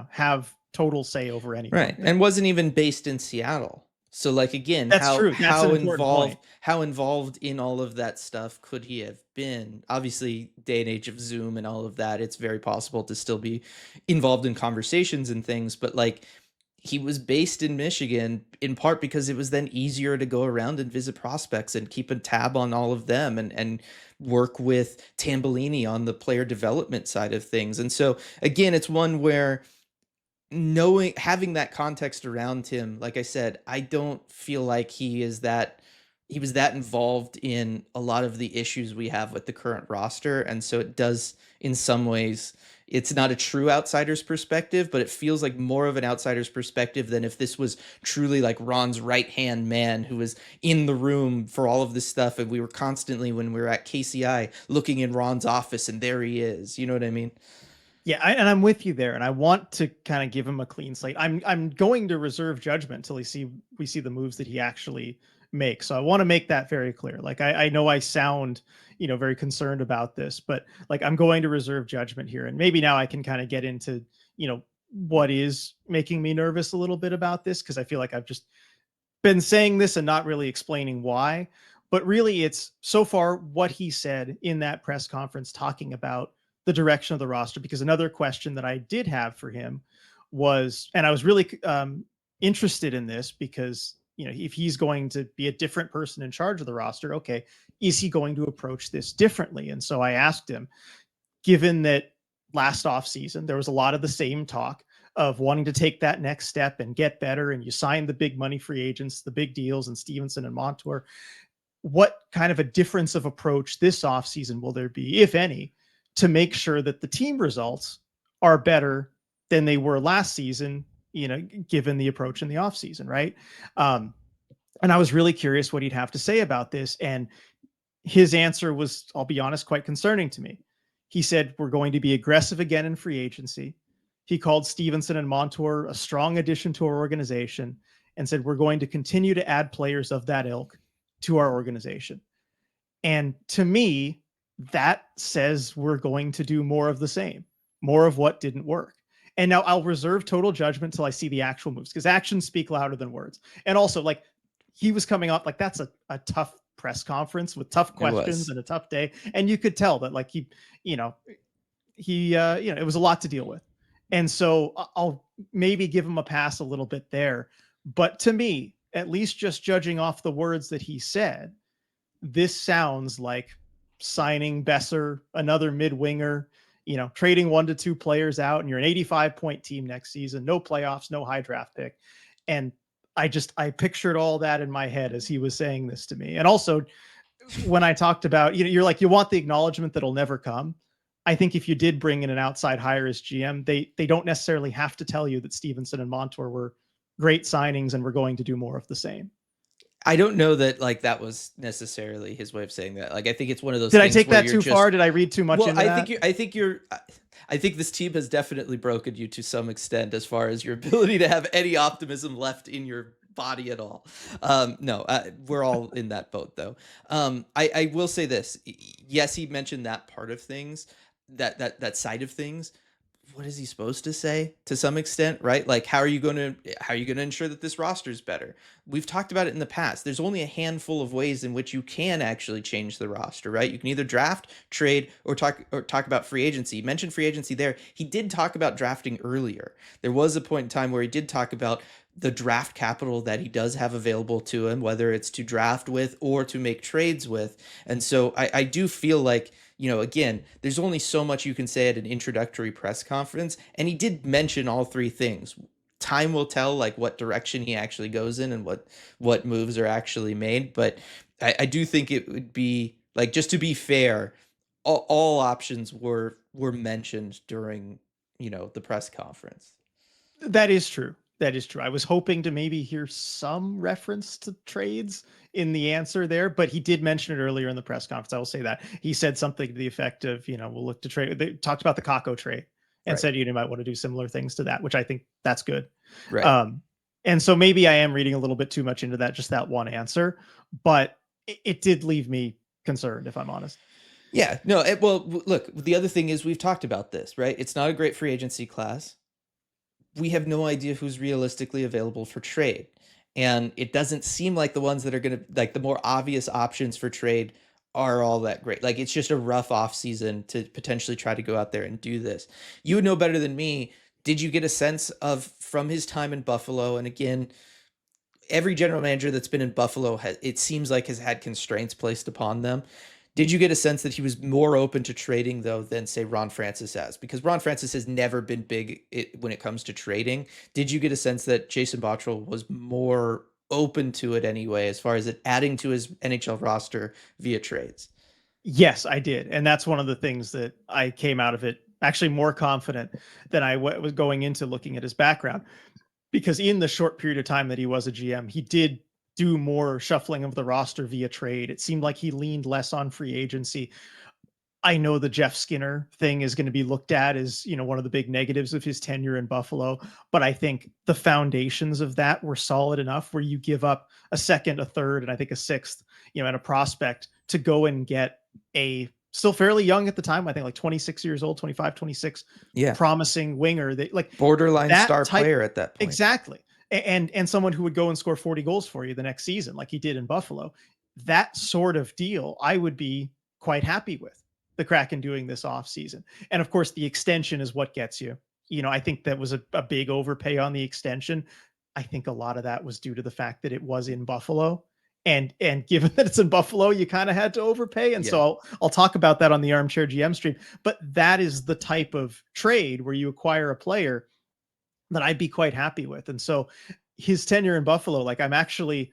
have total say over any one Right. thing. And wasn't even based in Seattle. So like again, That's how true. That's an important point. how involved in all of that stuff could he have been? Obviously, day and age of Zoom and all of that, it's very possible to still be involved in conversations and things, but like he was based in Michigan in part because it was then easier to go around and visit prospects and keep a tab on all of them and work with Tambellini on the player development side of things. And so again, it's one where knowing having that context around him, like I said, I don't feel like he was that involved in a lot of the issues we have with the current roster. And so it does in some ways it's not a true outsider's perspective, but it feels like more of an outsider's perspective than if this was truly like Ron's right hand man who was in the room for all of this stuff. And we were constantly, when we were at KCI, looking in Ron's office and there he is. You know what I mean? Yeah, and I'm with you there, and I want to kind of give him a clean slate. I'm going to reserve judgment until we see the moves that he actually makes. So I want to make that very clear. Like I know I sound very concerned about this, but like I'm going to reserve judgment here, and maybe now I can kind of get into what is making me nervous a little bit about this because I feel like I've just been saying this and not really explaining why. But really, it's so far what he said in that press conference talking about the direction of the roster. Because another question that I did have for him was, and I was really interested in this because, if he's going to be a different person in charge of the roster, okay, is he going to approach this differently? And so I asked him, given that last offseason there was a lot of the same talk of wanting to take that next step and get better, and you signed the big money free agents, the big deals, and Stevenson and Montour. What kind of a difference of approach this offseason will there be, if any, to make sure that the team results are better than they were last season, given the approach in the offseason, right? Um, and I was really curious what he'd have to say about this. And his answer was, I'll be honest, quite concerning to me. He said, we're going to be aggressive again in free agency. He called Stevenson and Montour a strong addition to our organization and said, we're going to continue to add players of that ilk to our organization. And to me, that says we're going to do more of the same, more of what didn't work. And now I'll reserve total judgment till I see the actual moves, because actions speak louder than words. And also, like, he was coming off like that's a tough press conference with tough It questions was. and a tough day. And you could tell that, like, you know, it was a lot to deal with. And so I'll maybe give him a pass a little bit there. But to me, at least just judging off the words that he said, this sounds like signing Besser, another mid winger, trading 1 to 2 players out, and you're an 85-point team next season, no playoffs, no high draft pick. And I pictured all that in my head as he was saying this to me. And also, when I talked about, you're like, you want the acknowledgement that'll never come. I think if you did bring in an outside hire as GM, they don't necessarily have to tell you that Stevenson and Montour were great signings and we're going to do more of the same. I don't know that like that was necessarily his way of saying that. Like I think it's one of those Did I things take where that you're too far? just Did I read too much well, into that? I think this team has definitely broken you to some extent as far as your ability to have any optimism left in your body at all. No, we're all in that boat though. I will say this. Yes, he mentioned that part of things, that side of things. What is he supposed to say to some extent, right? Like how are you going to ensure that this roster is better? We've talked about it in the past. There's only a handful of ways in which you can actually change the roster, right? You can either draft, trade, or talk about free agency. You mentioned free agency there. He did talk about drafting earlier. There was a point in time where he did talk about the draft capital that he does have available to him, whether it's to draft with or to make trades with. And so I do feel like, again, there's only so much you can say at an introductory press conference. And he did mention all three things. Time will tell like what direction he actually goes in and what moves are actually made. But I do think it would be like, just to be fair, all options were mentioned during, the press conference. That is true. That is true. I was hoping to maybe hear some reference to trades in the answer there, but he did mention it earlier in the press conference. I will say that. He said something to the effect of, we'll look to trade. They talked about the Kako trade and Right. said you might want to do similar things to that, which I think that's good. Right. Um, and so maybe I am reading a little bit too much into that, just that one answer, but it did leave me concerned, if I'm honest. Yeah. No. Well, look. The other thing is we've talked about this, right? It's not a great free agency class. We have no idea who's realistically available for trade. And it doesn't seem like the ones that are going to, like, the more obvious options for trade are all that great. Like, it's just a rough off season to potentially try to go out there and do this. You would know better than me. Did you get a sense of, from his time in Buffalo? And again, every general manager that's been in Buffalo it seems like has had constraints placed upon them. Did you get a sense that he was more open to trading though than say Ron Francis has? Because Ron Francis has never been big when it comes to trading. Did you get a sense that Jason Botterill was more open to it anyway, as far as it adding to his NHL roster via trades? Yes, I did. And that's one of the things that I came out of it actually more confident than I was going into looking at his background. Because in the short period of time that he was a GM, he did do more shuffling of the roster via trade. It seemed like he leaned less on free agency. I know the Jeff Skinner thing is going to be looked at as, one of the big negatives of his tenure in Buffalo, but I think the foundations of that were solid enough where you give up a second, a third, and I think a sixth, and a prospect to go and get a still fairly young at the time, I think like 26 years old, 25, 26, Yeah, promising winger that like borderline that star type. player at that point. Exactly. And someone who would go and score 40 goals for you the next season like he did in Buffalo. That sort of deal I would be quite happy with the Kraken doing this off season. And of course, the extension is what gets you. I think that was a big overpay on the extension. I think a lot of that was due to the fact that it was in Buffalo. And given that it's in Buffalo, you kind of had to overpay. And Yeah, so I'll talk about that on the Armchair GM stream. But that is the type of trade where you acquire a player that I'd be quite happy with. And so his tenure in Buffalo, like I'm actually,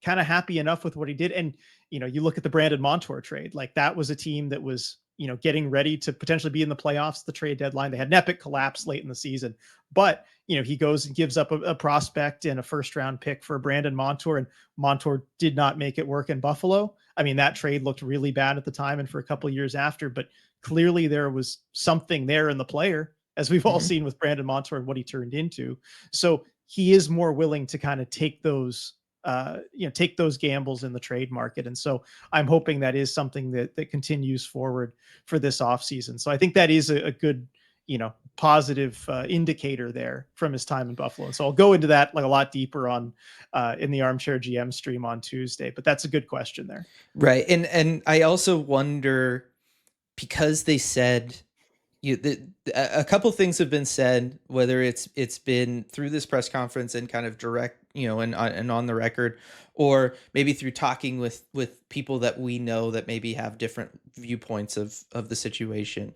kind of happy enough with what he did. And, you look at the Brandon Montour trade, like that was a team that was, getting ready to potentially be in the playoffs, the trade deadline. They had an epic collapse late in the season, but he goes and gives up a prospect and a first round pick for Brandon Montour, and Montour did not make it work in Buffalo. I mean, that trade looked really bad at the time and for a couple of years after, but clearly there was something there in the player, as we've all Mhm. seen with Brandon Montour and what he turned into. So he is more willing to kind of take those take those gambles in the trade market. And so I'm hoping that is something that continues forward for this offseason. So I think that is a good, positive indicator there from his time in Buffalo. And so I'll go into that like a lot deeper on in the Armchair GM stream on Tuesday. But that's a good question there. Right. And I also wonder, because they said, a couple things have been said, whether it's been through this press conference and kind of direct, and on the record, or maybe through talking with people that we know that maybe have different viewpoints of the situation.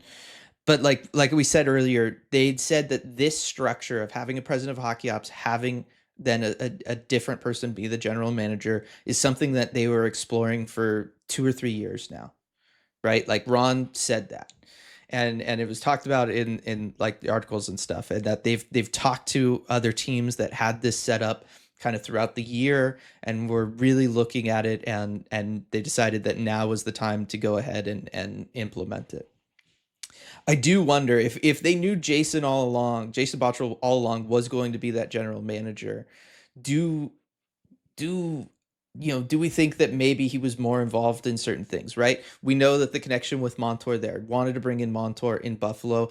But like we said earlier, they'd said that this structure of having a president of hockey ops, having then a different person be the general manager, is something that they were exploring for 2 or 3 years now, right? Like Ron said that, and it was talked about in like the articles and stuff, and that they've talked to other teams that had this set up kind of throughout the year and were really looking at it, and they decided that now was the time to go ahead and implement it. I do wonder if they knew Jason all along, Jason Bottrell all along was going to be that general manager. Do do do we think that maybe he was more involved in certain things, right? We know that the connection with Montour there, wanted to bring in Montour in Buffalo,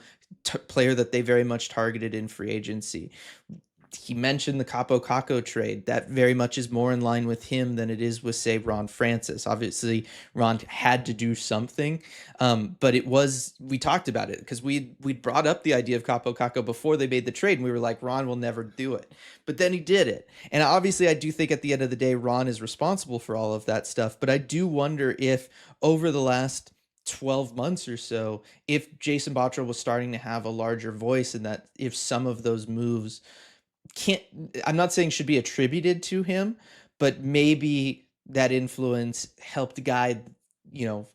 player that they very much targeted in free agency. He mentioned the Capo Caco trade. That very much is more in line with him than it is with, say, Ron Francis. Obviously, Ron had to do something, but we talked about it because we brought up the idea of Capo Caco before they made the trade, and we were like, Ron will never do it. But then he did it. And obviously, I do think at the end of the day, Ron is responsible for all of that stuff. But I do wonder if over the last 12 months or so, if Jason Bottrell was starting to have a larger voice, and that if some of those moves can't I'm not saying should be attributed to him, but maybe that influence helped guide,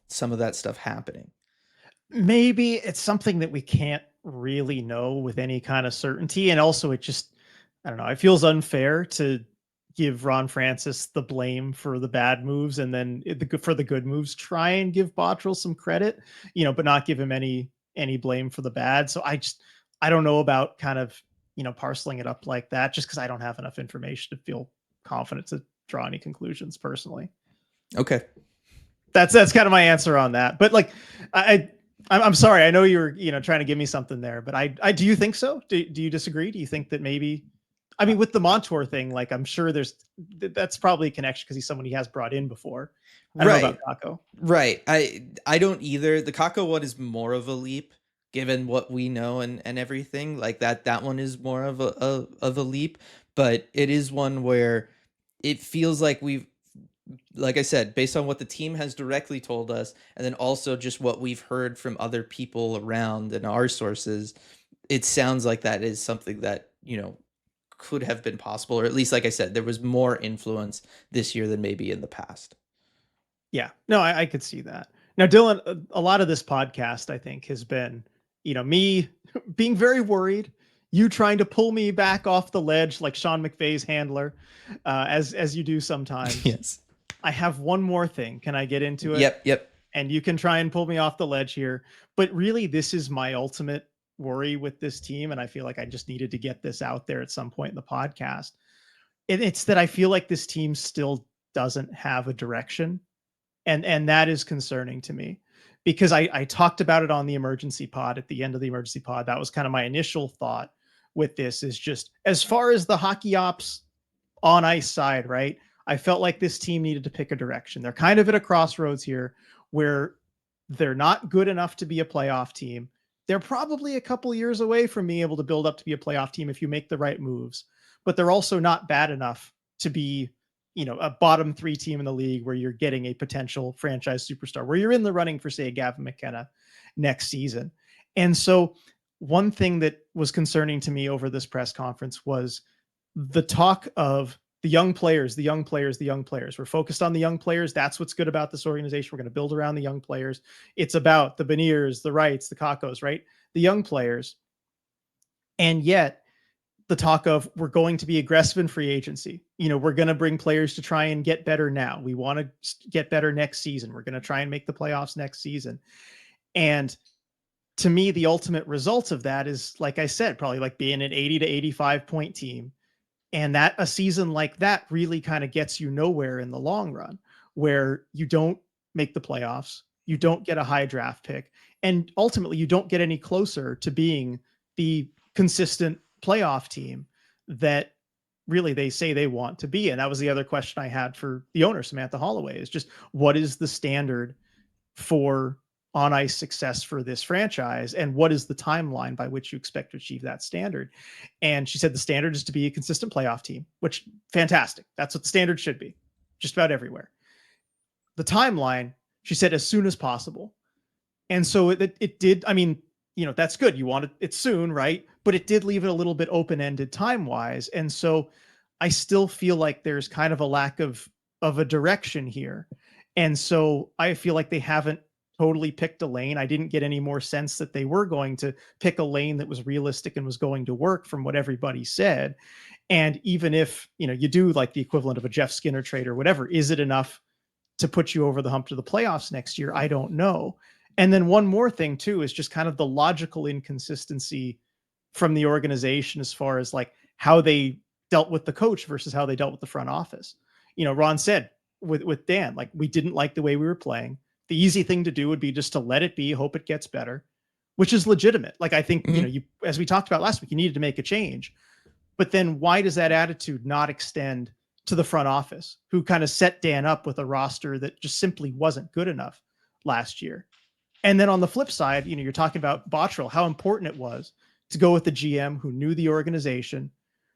some of that stuff happening. Maybe it's something that we can't really know with any kind of certainty. And also, it just, I don't know, it feels unfair to give Ron Francis the blame for the bad moves and then for the good moves, try and give Bottrell some credit, but not give him any blame for the bad. So I don't know about kind of, parceling it up like that, just because I don't have enough information to feel confident to draw any conclusions personally. Okay. That's kind of my answer on that. But like, I'm sorry. I know you were trying to give me something there, but I do you think so? Do you disagree? Do you think that maybe? I mean, with the Montour thing, like I'm sure that's probably a connection because he's someone he has brought in before. I don't know about Right. Kako. Right. I don't either. The Kako one is more of a leap given what we know and everything. Like that one is more of a leap, but it is one where it feels like like I said, based on what the team has directly told us, and then also just what we've heard from other people around and our sources, it sounds like that is something that, could have been possible, or at least, like I said, there was more influence this year than maybe in the past. Yeah, no, I could see that. Now, Dylan, a lot of this podcast, I think, has been, me being very worried, you trying to pull me back off the ledge like Sean McVay's handler, as you do sometimes. Yes. I have one more thing. Can I get into it? Yep. Yep. And you can try and pull me off the ledge here. But really, this is my ultimate worry with this team. And I feel like I just needed to get this out there at some point in the podcast. It's that I feel like this team still doesn't have a direction. And that is concerning to me because I talked about it on the emergency pod at the end of the emergency pod. That was kind of my initial thought with this is just as far as the hockey ops on ice side, right? I felt like this team needed to pick a direction. They're kind of at a crossroads here where they're not good enough to be a playoff team. They're probably a couple years away from being able to build up to be a playoff team if you make the right moves, but they're also not bad enough to be, a bottom three team in the league where you're getting a potential franchise superstar, where you're in the running for, say, Gavin McKenna next season. And so one thing that was concerning to me over this press conference was the talk of The young players, the young players, the young players. We're focused on the young players. That's what's good about this organization. We're going to build around the young players. It's about the Beniers, the Wrights, the Kakos, right? The young players. And yet, the talk of we're going to be aggressive in free agency. We're going to bring players to try and get better now. We want to get better next season. We're going to try and make the playoffs next season. And to me, the ultimate result of that is, like I said, probably like being an 80 to 85 point team. And that a season like that really kind of gets you nowhere in the long run, where you don't make the playoffs, you don't get a high draft pick, and ultimately you don't get any closer to being the consistent playoff team that really they say they want to be. And that was the other question I had for the owner, Samantha Holloway, is just what is the standard for on ice success for this franchise, and what is the timeline by which you expect to achieve that standard? And she said the standard is to be a consistent playoff team, which fantastic. That's what the standard should be, just about everywhere. The timeline, she said, as soon as possible. And so it did. I mean, that's good. You want it soon, right? But it did leave it a little bit open ended time wise. And so I still feel like there's kind of a lack of a direction here. And so I feel like they haven't totally picked a lane. I didn't get any more sense that they were going to pick a lane that was realistic and was going to work from what everybody said. And even if, you do like the equivalent of a Jeff Skinner trade or whatever, is it enough to put you over the hump to the playoffs next year? I don't know. And then one more thing too is just kind of the logical inconsistency from the organization as far as like how they dealt with the coach versus how they dealt with the front office. Ron said with Dan, like, we didn't like the way we were playing. The easy thing to do would be just to let it be, hope it gets better, which is legitimate. Like, I think, Mhm. you, as we talked about last week, you needed to make a change. But then why does that attitude not extend to the front office, who kind of set Dan up with a roster that just simply wasn't good enough last year? And then on the flip side, you're talking about Bottrill, how important it was to go with the GM who knew the organization,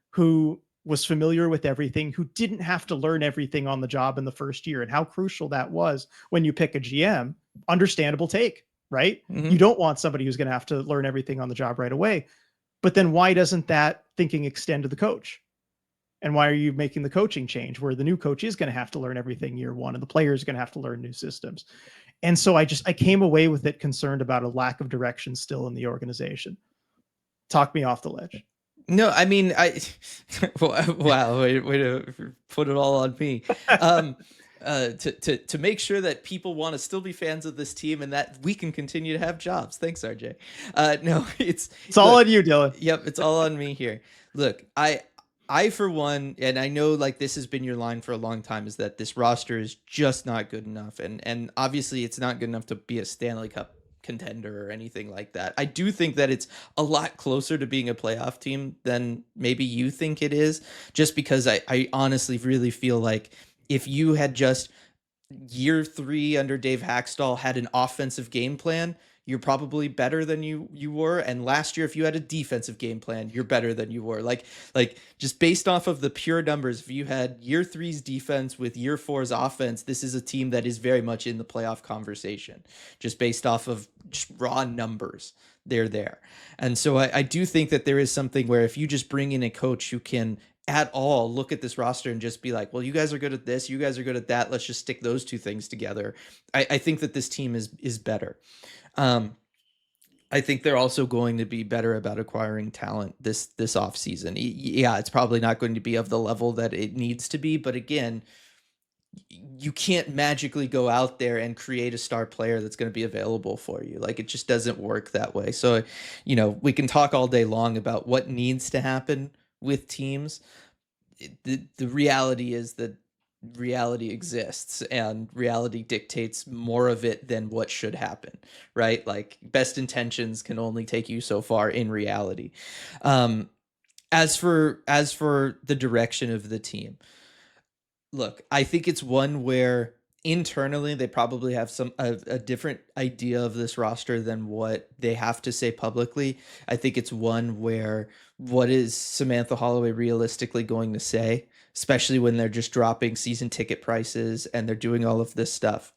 who was familiar with everything, who didn't have to learn everything on the job in the first year, and how crucial that was when you pick a GM. Understandable take, right? You Mhm. don't want somebody who's going to have to learn everything on the job right away. But then why doesn't that thinking extend to the coach? And why are you making the coaching change where the new coach is going to have to learn everything year one and the players are going to have to learn new systems? And so I came away with it concerned about a lack of direction still in the organization. Talk me off the ledge. No, I mean, wow, way to put it all on me. Um, to make sure that people want to still be fans of this team and that we can continue to have jobs. Thanks, RJ. No, It's all look, on you, Dylan. yep, it's all on me here. Look, I for one, and I know like this has been your line for a long time, is that this roster is just not good enough, and obviously it's not good enough to be a Stanley Cup contender or anything like that. I do think that it's a lot closer to being a playoff team than maybe you think it is, just because I honestly really feel like if you had just year 3 under Dave Hackstall had an offensive game plan, you're probably better than you were. And last year, if you had a defensive game plan, you're better than you were. Like just based off of the pure numbers, if you had year 3's defense with year 4's offense, this is a team that is very much in the playoff conversation. Just based off of just raw numbers, they're there. And so I do think that there is something where if you just bring in a coach who can at all look at this roster and just be like, well, you guys are good at this, you guys are good at that, let's just stick those two things together. I think that this team is better. Um, I think they're also going to be better about acquiring talent this offseason. Yeah, it's probably not going to be of the level that it needs to be, but again, you can't magically go out there and create a star player that's going to be available for you. Like, it just doesn't work that way. So, we can talk all day long about what needs to happen with teams. The reality is that reality exists and reality dictates more of it than what should happen, right? Like, best intentions can only take you so far in reality. um as for the direction of the team, look, I think it's one where internally they probably have a different idea of this roster than what they have to say publicly. I think it's one where what is Samantha Holloway realistically going to say, especially when they're just dropping season ticket prices and they're doing all of this stuff.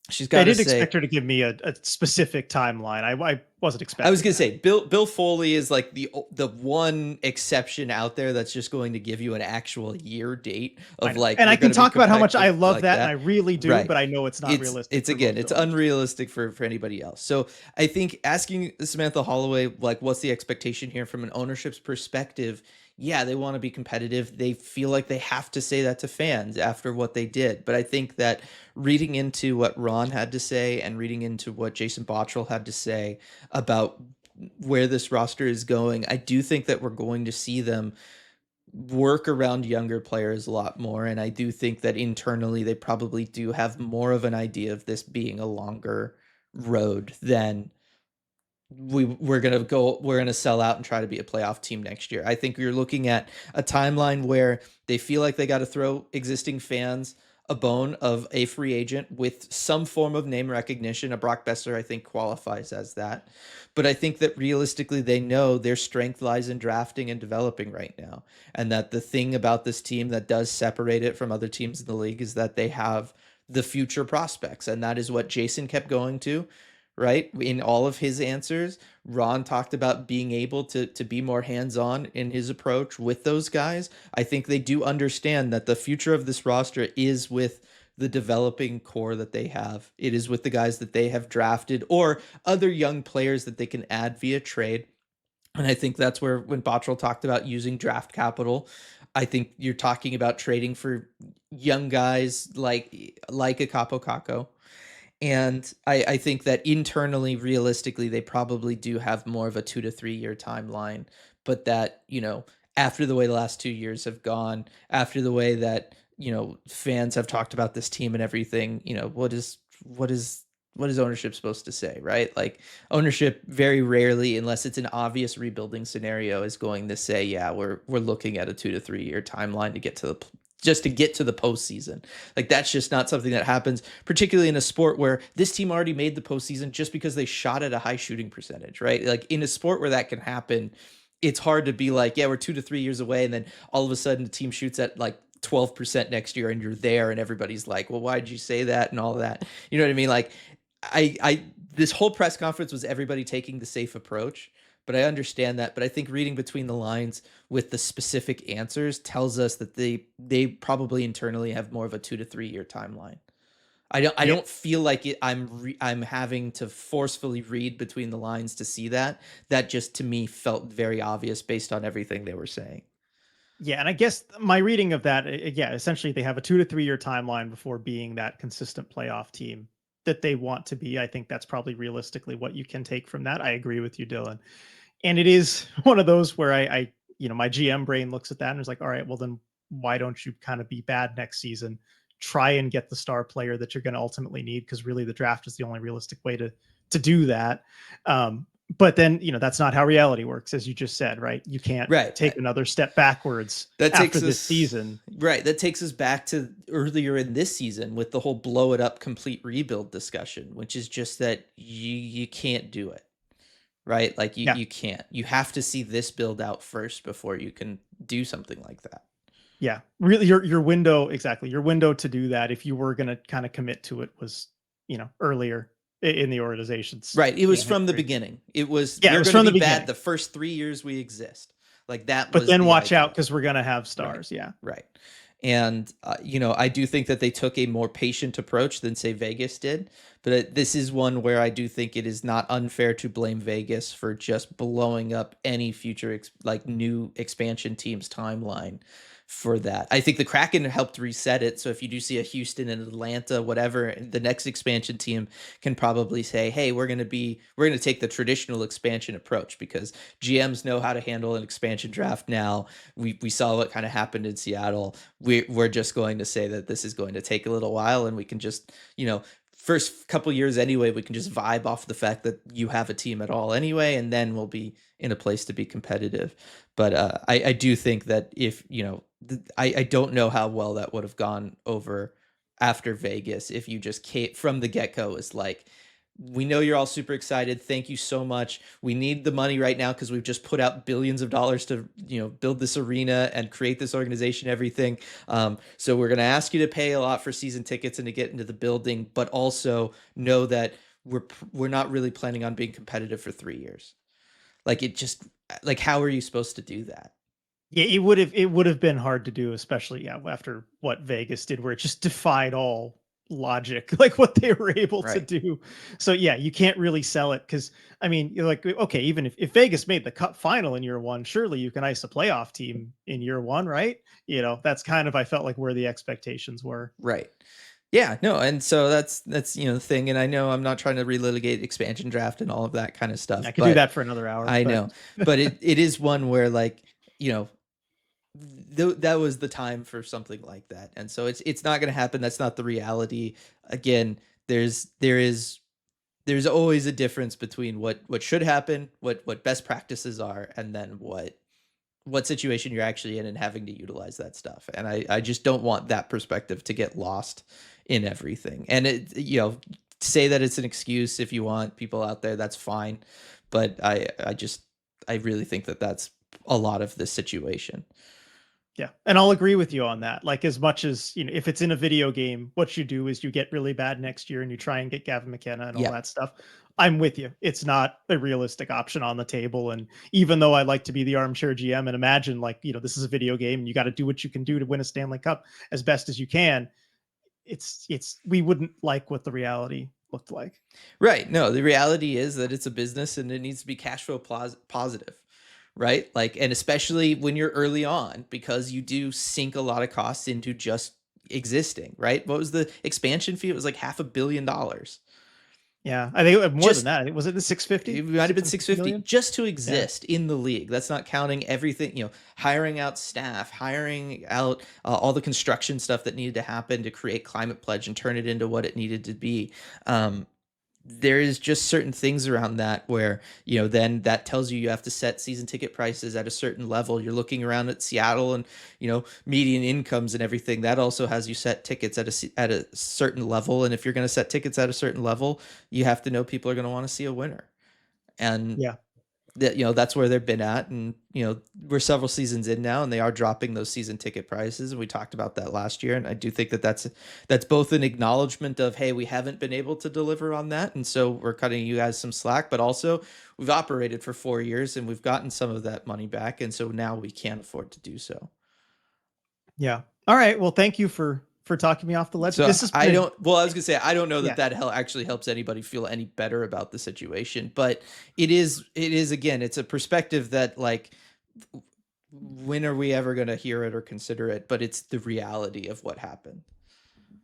She's I got to didn't say, expect her to give me a specific timeline. wasn't I was expecting gonna that. say Bill Foley is like the one exception out there that's just going to give you an actual year date I of know. like And I we're can going to be talk about how much I competitive love like that, and I that. really do, Right. but I know it's not realistic It's for again, most it's owners. unrealistic for anybody else. So I think asking Samantha Holloway like what's the expectation here from an ownership's perspective, yeah, they want to be competitive. They feel like they have to say that to fans after what they did. But I think that reading into what Ron had to say and reading into what Jason Bottrell had to say about where this roster is going, I do think that we're going to see them work around younger players a lot more. And I do think that internally they probably do have more of an idea of this being a longer road than we're gonna sell out and try to be a playoff team next year. I think you're looking at a timeline where they feel like they got to throw existing fans a bone of a free agent with some form of name recognition. A Brock Besser, I think, qualifies as that. But I think that realistically, they know their strength lies in drafting and developing right now. And that the thing about this team that does separate it from other teams in the league is that they have the future prospects. And that is what Jason kept going to, right? In all of his answers, Ron talked about being able to be more hands-on in his approach with those guys. I think they do understand that the future of this roster is with the developing core that they have. It is with the guys that they have drafted or other young players that they can add via trade. And I think that's where when Bottrell talked about using draft capital, I think you're talking about trading for young guys like a Capo Caco, and I think that internally, realistically, they probably do have more of a 2 to 3 year timeline. But that, after the way the last 2 years have gone, after the way that, fans have talked about this team and everything, what is what is ownership supposed to say, right? Like ownership very rarely, unless it's an obvious rebuilding scenario, is going to say, yeah, we're looking at a 2 to 3 year timeline to get to the just to get to the postseason. Like that's just not something that happens, particularly in a sport where this team already made the postseason just because they shot at a high shooting percentage, right? Like in a sport where that can happen, it's hard to be like, yeah, we're 2 to 3 years away, and then all of a sudden the team shoots at like 12% next year and you're there and everybody's like, well, why did you say that and all that? You know what I mean? Like I this whole press conference was everybody taking the safe approach, but I understand that. But I think reading between the lines with the specific answers tells us that they probably internally have more of a 2 to 3 year timeline. I Yeah. don't feel like I'm having to forcefully read between the lines to see that. That just to me felt very obvious based on everything they were saying. Yeah, and I guess my reading of that, yeah, essentially they have a 2 to 3 year timeline before being that consistent playoff team that they want to be. I think that's probably realistically what you can take from that. I agree with you, Dylan. And it is one of those where my GM brain looks at that and is like, all right, well then why don't you kind of be bad next season? Try and get the star player that you're going to ultimately need, because really the draft is the only realistic way to do that. But then that's not how reality works, as you just said, right? You can't Right. take another step backwards That after takes this us season. right. That takes us back to earlier in this season with the whole blow it up complete rebuild discussion, which is just that you can't do it. Right? Like Yeah, you can't. You have to see this build out first before you can do something like that. yeah, really, your window, exactly, your window to do that, if you were going to kind of commit to it, was earlier in the organization's Right. It was from the history. beginning. It was Yeah, it we're was going to from be the bad beginning. the first 3 years we exist. Like that But was then the watch out, idea. because we're gonna have Right. stars. Yeah. Right. And, I do think that they took a more patient approach than, say, Vegas did. But this is one where I do think it is not unfair to blame Vegas for just blowing up any future, new expansion team's timeline for that. I think the Kraken helped reset it. So if you do see a Houston and Atlanta, whatever, the next expansion team can probably say, hey, we're going to take the traditional expansion approach because GMs know how to handle an expansion draft now. We saw what kind of happened in Seattle. We're just going to say that this is going to take a little while, and we can just first couple years anyway, we can just vibe off the fact that you have a team at all anyway, and then we'll be in a place to be competitive. But I do think that if I don't know how well that would have gone over after Vegas if you just came from the get go is like, we know you're all super excited. Thank you so much. We need the money right now because we've just put out billions of dollars to build this arena and create this organization, everything. So we're going to ask you to pay a lot for season tickets and to get into the building, but also know that we're not really planning on being competitive for 3 years. Like it just like how are you supposed to do that? Yeah, it would have been hard to do, especially yeah, after what Vegas did, where it just defied all logic, like what they were able to Right. do. So yeah, you can't really sell it because I mean, you're like, okay, even if Vegas made the cup final in year one, surely you can ice a playoff team in year one, right? That's kind of I felt like where the expectations were. Right. Yeah, no, and so that's the thing, and I know I'm not trying to relitigate expansion draft and all of that kind of stuff, I could do but that for another hour, I but know, but it is one where like you know that was the time for something like that, and so it's not going to happen. That's not the reality. Again, there's always a difference between what should happen, what best practices are, and then what situation you're actually in and having to utilize that stuff. And I just don't want that perspective to get lost in everything. And say that it's an excuse if you want people out there, that's fine. But I really think that that's a lot of this situation. yeah, and I'll agree with you on that. Like as much as, if it's in a video game, what you do is you get really bad next year and you try and get Gavin McKenna and all Yeah. that stuff. I'm with you. It's not a realistic option on the table. And even though I like to be the armchair GM and imagine like, this is a video game and you got to do what you can do to win a Stanley Cup as best as you can, it's we wouldn't like what the reality looked like. Right. No, the reality is that it's a business and it needs to be cash flow positive. Right. Like, and especially when you're early on, because you do sink a lot of costs into just existing. Right. What was the expansion fee? It was like $500 million. Yeah, I think more than Just that. Was it the 650? it might have been 650 650 million? just to Yeah. exist in the league. That's not counting everything, hiring out staff, hiring out all the construction stuff that needed to happen to create Climate Pledge and turn it into what it needed to be. Um, there is just certain things around that where then that tells you have to set season ticket prices at a certain level. You're looking around at Seattle and median incomes and everything. That also has you set tickets at a certain level, and if you're going to set tickets at a certain level, you have to know people are going to want to see a winner. And Yeah. that's where they've been at. And we're several seasons in now and they are dropping those season ticket prices, and we talked about that last year. And I do think that that's both an acknowledgement of, hey, we haven't been able to deliver on that, and so we're cutting you guys some slack, but also we've operated for 4 years and we've gotten some of that money back, and so now we can't afford to do so. Yeah. All right. Well, thank you for talking me off the ledge. So This has I been a don't. Well, I was gonna say I don't know that yeah. that actually helps anybody feel any better about the situation, but it is again. It's a perspective that like, when are we ever gonna hear it or consider it? But it's the reality of what happened.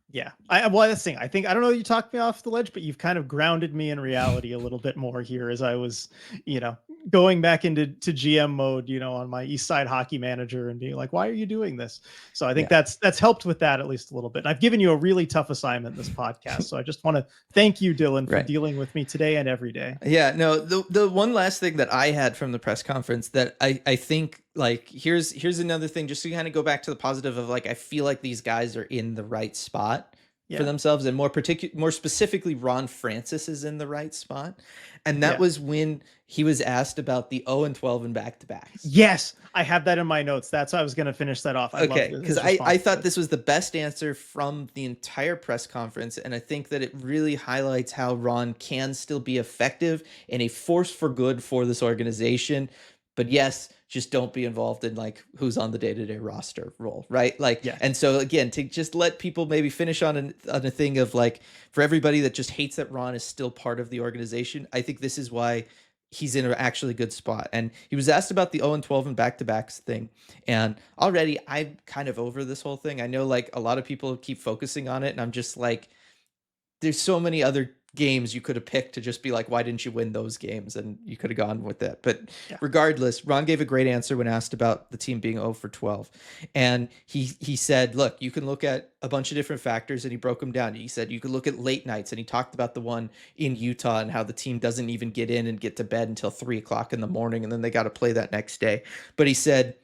Yeah. Well, that's the thing. I think I don't know you talked me off the ledge, but you've kind of grounded me in reality a little bit more here as I was, you know, going back into GM mode, on my East Side Hockey Manager and being like, why are you doing this? So I think Yeah. that's helped with that at least a little bit. And I've given you a really tough assignment this podcast. So I just want to thank you, Dylan, for Right. dealing with me today and every day. Yeah, no, the one last thing that I had from the press conference that I think like here's another thing just to kind of go back to the positive of like I feel like these guys are in the right spot for Yeah. themselves, and more specifically Ron Francis is in the right spot. And that Yeah. was when he was asked about the 0 and 12 and back-to-backs. Yes, I have that in my notes. That's how I was going to finish that off. I loved Okay, because his I response to thought it. this was the best answer from the entire press conference, and I think that it really highlights how Ron can still be effective and a force for good for this organization. But yes, just don't be involved in like who's on the day-to-day roster role, right? Like, Yeah. and so again, to just let people maybe finish on a thing of like, for everybody that just hates that Ron is still part of the organization, I think this is why he's in an actually good spot. And he was asked about the 0 and 12 and back-to-backs thing. And already I'm kind of over this whole thing. I know like a lot of people keep focusing on it, and I'm just like, there's so many other games you could have picked to just be like, why didn't you win those games? And you could have gone with that. But Yeah. regardless, Ron gave a great answer when asked about the team being 0 for 12. And he said, look, you can look at a bunch of different factors, and he broke them down. He said you could look at late nights, and he talked about the one in Utah and how the team doesn't even get in and get to bed until 3 o'clock in the morning, and then they got to play that next day. But he said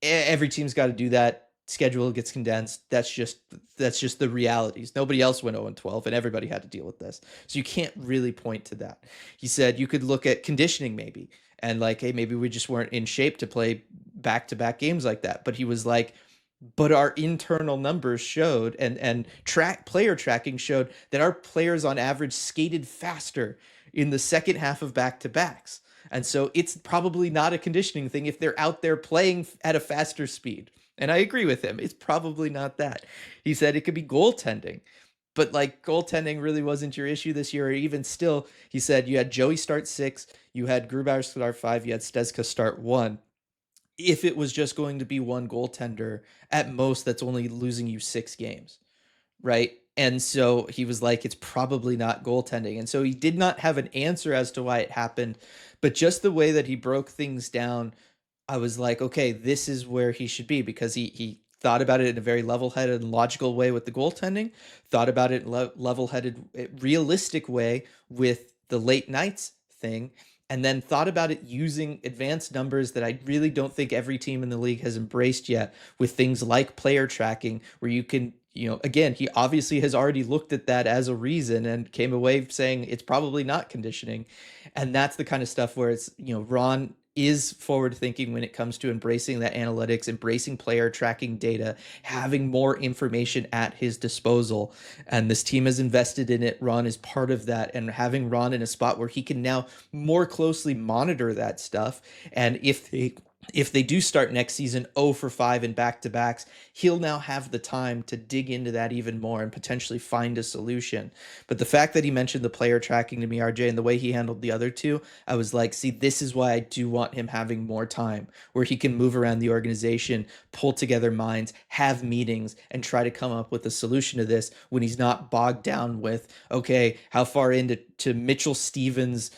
every team's got to do that. Schedule gets condensed. That's just the realities. Nobody else went 0 and 12, and everybody had to deal with this. So you can't really point to that. He said you could look at conditioning maybe, and like, hey, maybe we just weren't in shape to play back-to-back games like that. But he was like, but our internal numbers showed, and track player tracking showed that our players on average skated faster in the second half of back-to-backs. And so it's probably not a conditioning thing if they're out there playing at a faster speed. And I agree with him. It's probably not that. He said it could be goaltending. But like goaltending really wasn't your issue this year, or even still, he said you had Joey start 6, you had Grubauer start 5, you had Stezka start 1. If it was just going to be one goaltender, at most that's only losing you 6 games, right? And so he was like, it's probably not goaltending. And so he did not have an answer as to why it happened, but just the way that he broke things down, I was like, okay, this is where he should be, because he thought about it in a very level-headed and logical way with the goaltending, thought about it in level-headed, realistic way with the late nights thing, and then thought about it using advanced numbers that I really don't think every team in the league has embraced yet, with things like player tracking, where you can, again, he obviously has already looked at that as a reason and came away saying it's probably not conditioning. And that's the kind of stuff where it's, Ron is forward thinking when it comes to embracing that analytics, embracing player tracking data, having more information at his disposal. And this team has invested in it. Ron is part of that. And having Ron in a spot where he can now more closely monitor that stuff. And if they do start next season 0 for 5 in back-to-backs, he'll now have the time to dig into that even more and potentially find a solution. But the fact that he mentioned the player tracking to me, RJ, and the way he handled the other two, I was like, see, this is why I do want him having more time, where he can move around the organization, pull together minds, have meetings, and try to come up with a solution to this when he's not bogged down with, okay, how far into Mitchell Stevens,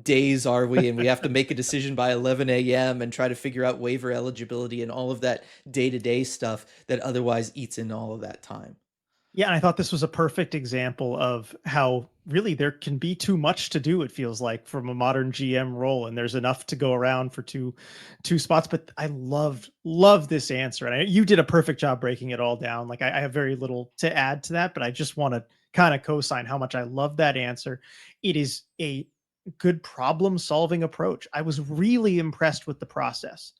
days are we, and we have to make a decision by 11 a.m. and try to figure out waiver eligibility and all of that day-to-day stuff that otherwise eats in all of that time. Yeah, and I thought this was a perfect example of how really there can be too much to do, it feels like, from a modern GM role, and there's enough to go around for two spots. But I love this answer. And you did a perfect job breaking it all down. Like I have very little to add to that, but I just want to kind of co-sign how much I love that answer. It is a good problem solving approach. I was really impressed with the process.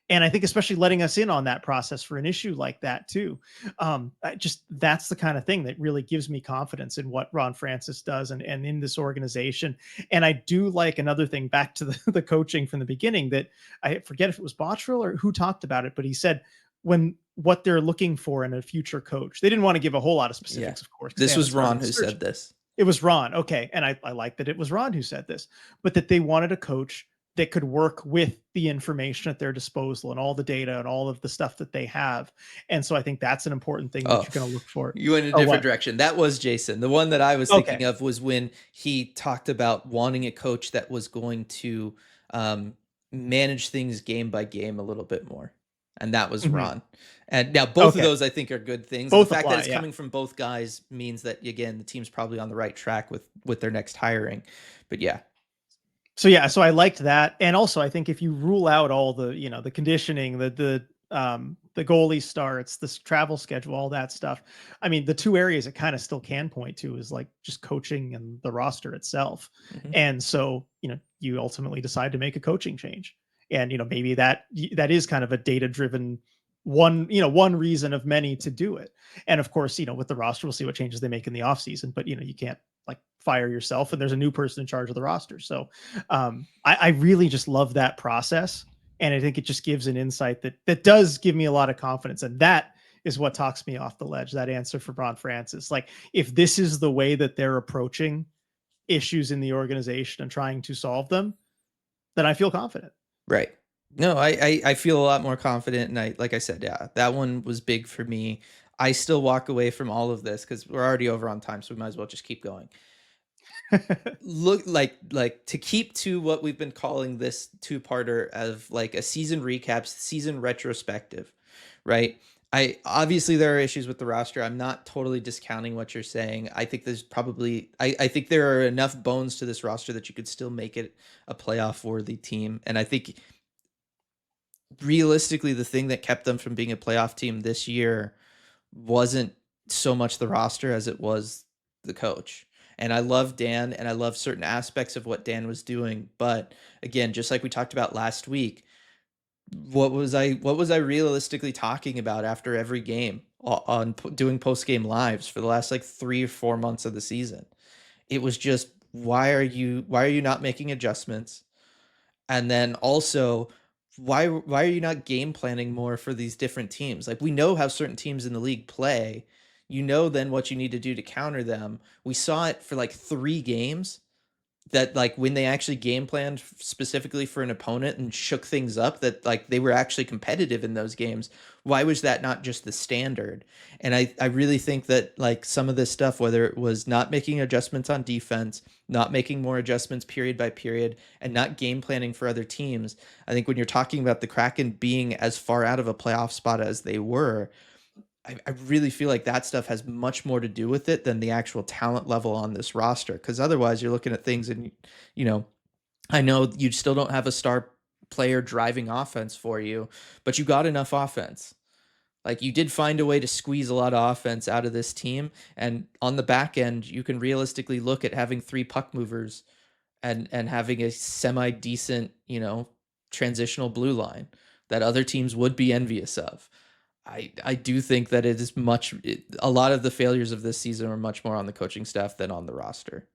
And I think especially letting us in on that process for an issue like that too. That's the kind of thing that really gives me confidence in what Ron Francis does and in this organization. And I do like another thing back to the coaching from the beginning, that I forget if it was Bottrill or who talked about it, but he said when what they're looking for in a future coach. They didn't want to give a whole lot of Yeah. specifics, of course, because they This haven't was started Ron the who search. said this. It was Ron. Okay. And I like that it was Ron who said this, but that they wanted a coach that could work with the information at their disposal and all the data and all of the stuff that they have. And so I think that's an important thing that Oh, you're going to look for. you went in a Oh, different what? direction. That was Jason. The one that I was Okay. thinking of was when he talked about wanting a coach that was going to um, manage things game by game a little bit more. And that was Hmm. Ron. And now both of Okay. those I think are good things. And the Both fact that apply. it's Yeah. coming from both guys means that, again, the team's probably on the right track with their next hiring. But yeah. So yeah, so I liked that. And also I think if you rule out all the, the conditioning, the goalie starts, this travel schedule, all that stuff. I mean, the two areas it kind of still can point to is like just coaching and the roster itself. Mhm. And so, you ultimately decide to make a coaching change. And, maybe that is kind of a data driven one reason of many to do it. And of course, with the roster, we'll see what changes they make in the offseason, but you can't like fire yourself and there's a new person in charge of the roster. So I really just love that process. And I think it just gives an insight that does give me a lot of confidence. And that is what talks me off the ledge, that answer for Ron Francis. Like, if this is the way that they're approaching issues in the organization and trying to solve them, then I feel confident. Right. No, I feel a lot more confident, and like I said, yeah, that one was big for me. I still walk away from all of this because we're already over on time, so we might as well just keep going. Look, like to keep to what we've been calling this two-parter of like a season recaps, season retrospective, right? I obviously there are issues with the roster. I'm not totally discounting what you're saying. I think there's probably I think there are enough bones to this roster that you could still make it a playoff worthy team. And I think realistically the thing that kept them from being a playoff team this year wasn't so much the roster as it was the coach. And I love Dan and I love certain aspects of what Dan was doing. But again, just like we talked about last week, what was I realistically talking about after every game on doing post game lives for the last like 3 or 4 months of the season? It was just, why are you not making adjustments? And then also, why are you not game planning more for these different teams? Like, we know how certain teams in the league play. You know then what you need to do to counter them. We saw it for like 3 games, that like when they actually game planned specifically for an opponent and shook things up, that like they were actually competitive in those games. Why was that not just the standard? And I really think that like some of this stuff, whether it was not making adjustments on defense, not making more adjustments period by period, and not game planning for other teams, I think when you're talking about the Kraken being as far out of a playoff spot as they were, I really feel like that stuff has much more to do with it than the actual talent level on this roster. Because otherwise, you're looking at things, and you know, I know you still don't have a star player driving offense for you, but you got enough offense. Like, you did find a way to squeeze a lot of offense out of this team, and on the back end, you can realistically look at having 3 puck movers and having a semi decent, transitional blue line that other teams would be envious of. I do think that it is a lot of the failures of this season are much more on the coaching staff than on the roster.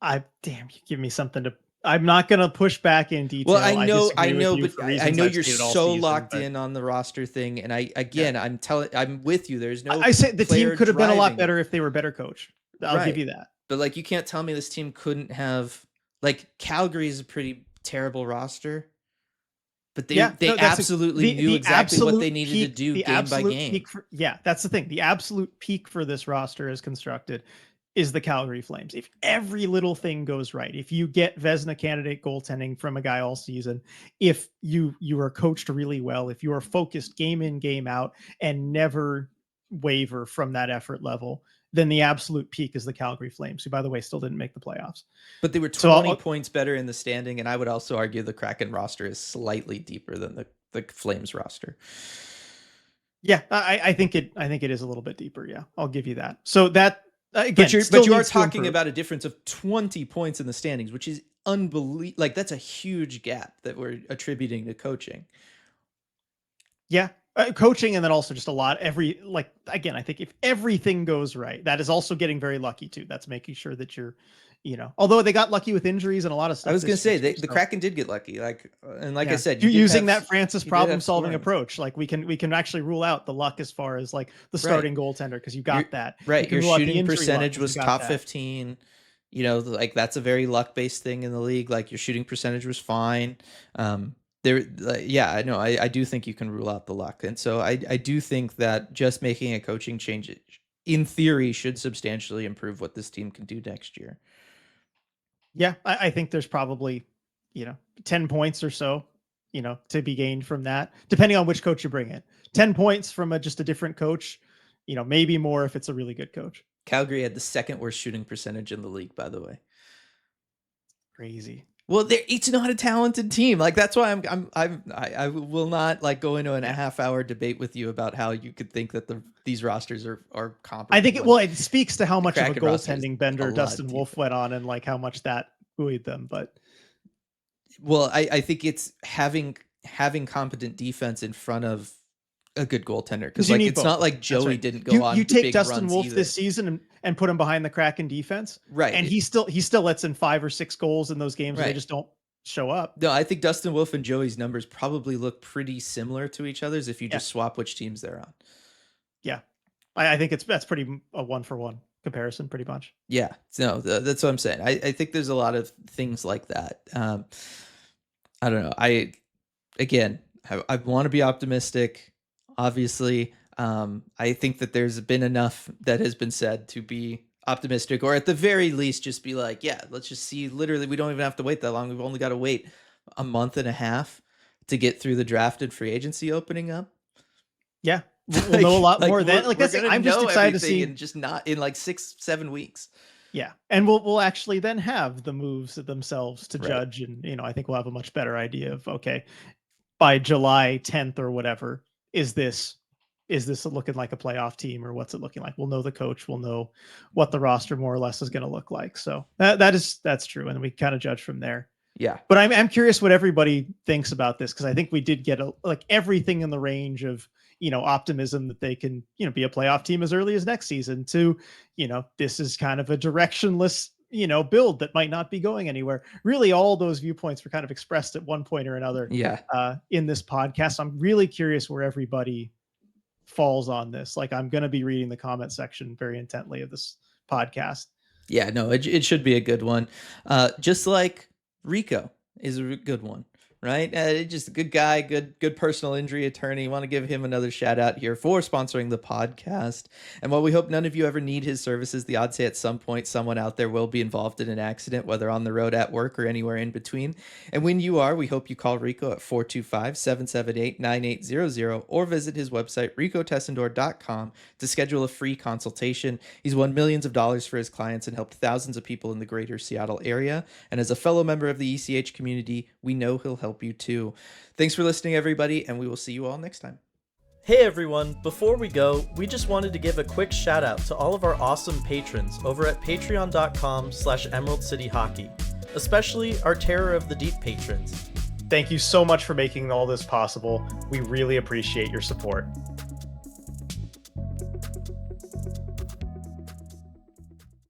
Damn, you give me something to. I'm not going to push back in Well, detail. I I disagree with know, you but for I reasons know I've you're stated all so season. locked But in on the roster thing, and yeah, I'm with you. There's no I say the team player could have been a lot driving it, better if they were better coached. I'll give right? you that. But like, you can't tell me this team couldn't have, like, Calgary is a pretty terrible roster, but they Yeah, they no, that's absolutely the knew exactly what they absolute needed to peak. do The game by absolute game. peak for yeah, that's the thing. The absolute peak for this roster is constructed is the Calgary Flames. If every little thing goes right, if you get Vezina candidate goaltending from a guy all season, if you are coached really well, if you are focused game in game out and never waver from that effort level, then the absolute peak is the Calgary Flames, who by the way still didn't make the playoffs. But they were So 20 points better in the standing, and I would also argue the Kraken roster is slightly deeper than the Flames roster. yeah, I think it is a little bit deeper. Yeah, I'll give you that. So that But again you're but still you are needs to talking improve. about a difference of 20 points in the standings, which is unbelievable. Like, that's a huge gap that we're attributing to coaching. Yeah, coaching and then also just a lot every like again I think if everything goes right, that is also getting very lucky too. That's making sure that you're, although they got lucky with injuries and a lot of I stuff was gonna this year say too. the So Kraken did get lucky, like, and like I yeah, said, using that Francis you did problem have solving scoring. approach, like we can actually rule out the luck as far as like the Right. starting goaltender because you You're got that. You right. can Your rule out the shooting injury luck percentage because you was got top that. 15. Like, that's a very luck based thing in the league. Like, your shooting percentage was fine. There, like, yeah, I know. I do think you can rule out the luck, and so I do think that just making a coaching change, in theory, should substantially improve what this team can do next year. Yeah, I think there's probably, 10 points or so, to be gained from that, depending on which coach you bring in. 10 points from just a different coach, maybe more if it's a really good coach. Calgary had the second worst shooting percentage in the league, by the way. Crazy. Well, it's not a talented team. Like, that's why I will not like go into a Yeah. half-hour debate with you about how you could think that these rosters are I comparable think when it speaks to how the much of a Kraken roster is goaltending a bender lot Dustin deeper. Wolf went on and like how much that buoyed them. But Well, I think it's having competent defense in front of a good goaltender, because because you like, need it's both not of them. like That's Joey right. didn't go You on take big Dustin runs Wolf this either. season and put him behind the Kraken defense, and Right. he still lets in 5 or 6 goals in those games where they Right. just don't show up. No, I think Dustin Wolf and Joey's numbers probably look pretty similar to each other's if you Yeah. just swap which teams they're on. Yeah. I think that's pretty a one for one comparison, pretty much. Yeah, no, that's what I'm saying. I think there's a lot of things like that. I don't know. Again, I want to be optimistic. Obviously, I think that there's been enough that has been said to be optimistic, or at the very least, just be like, yeah, let's just see. Literally, we don't even have to wait that long. We've only got to wait a month and a half to get through the draft and free agency opening up. Yeah. We'll know a lot like more then. we're Like we're that's gonna I'm just know excited to everything see. in just not in like 6-7 weeks. Yeah. And we'll actually then have the moves themselves to Right. judge. And I think we'll have a much better idea of okay, by July 10th or whatever, is this looking like a playoff team or what's it looking like? We'll know the coach, we'll know what the roster more or less is going to look like. So that's true. And we kind of judge from there. Yeah. But I'm curious what everybody thinks about this, because I think we did get like everything in the range of, optimism that they can, be a playoff team as early as next season, to, this is kind of a directionless, build that might not be going anywhere. Really, all those viewpoints were kind of expressed at one point or another Yeah. in this podcast. I'm really curious where everybody falls on this. Like, I'm going to be reading the comment section very intently of this podcast. Yeah, no, it should be a good one. Just like Rico is a good one, right? Just a good guy, good personal injury attorney. Want to give him another shout out here for sponsoring the podcast. And while we hope none of you ever need his services, the odds say at some point someone out there will be involved in an accident, whether on the road, at work, or anywhere in between. And when you are, we hope you call Rico at 425-778-9800 or visit his website, ricotessendor.com, to schedule a free consultation. He's won millions of dollars for his clients and helped thousands of people in the greater Seattle area. And as a fellow member of the ECH community, we know he'll help you too. Thanks for listening, everybody, and we will see you all next time. Hey everyone, before we go, we just wanted to give a quick shout out to all of our awesome patrons over at patreon.com/Emerald City Hockey, especially our Terror of the Deep patrons. Thank you so much for making all this possible. We really appreciate your support.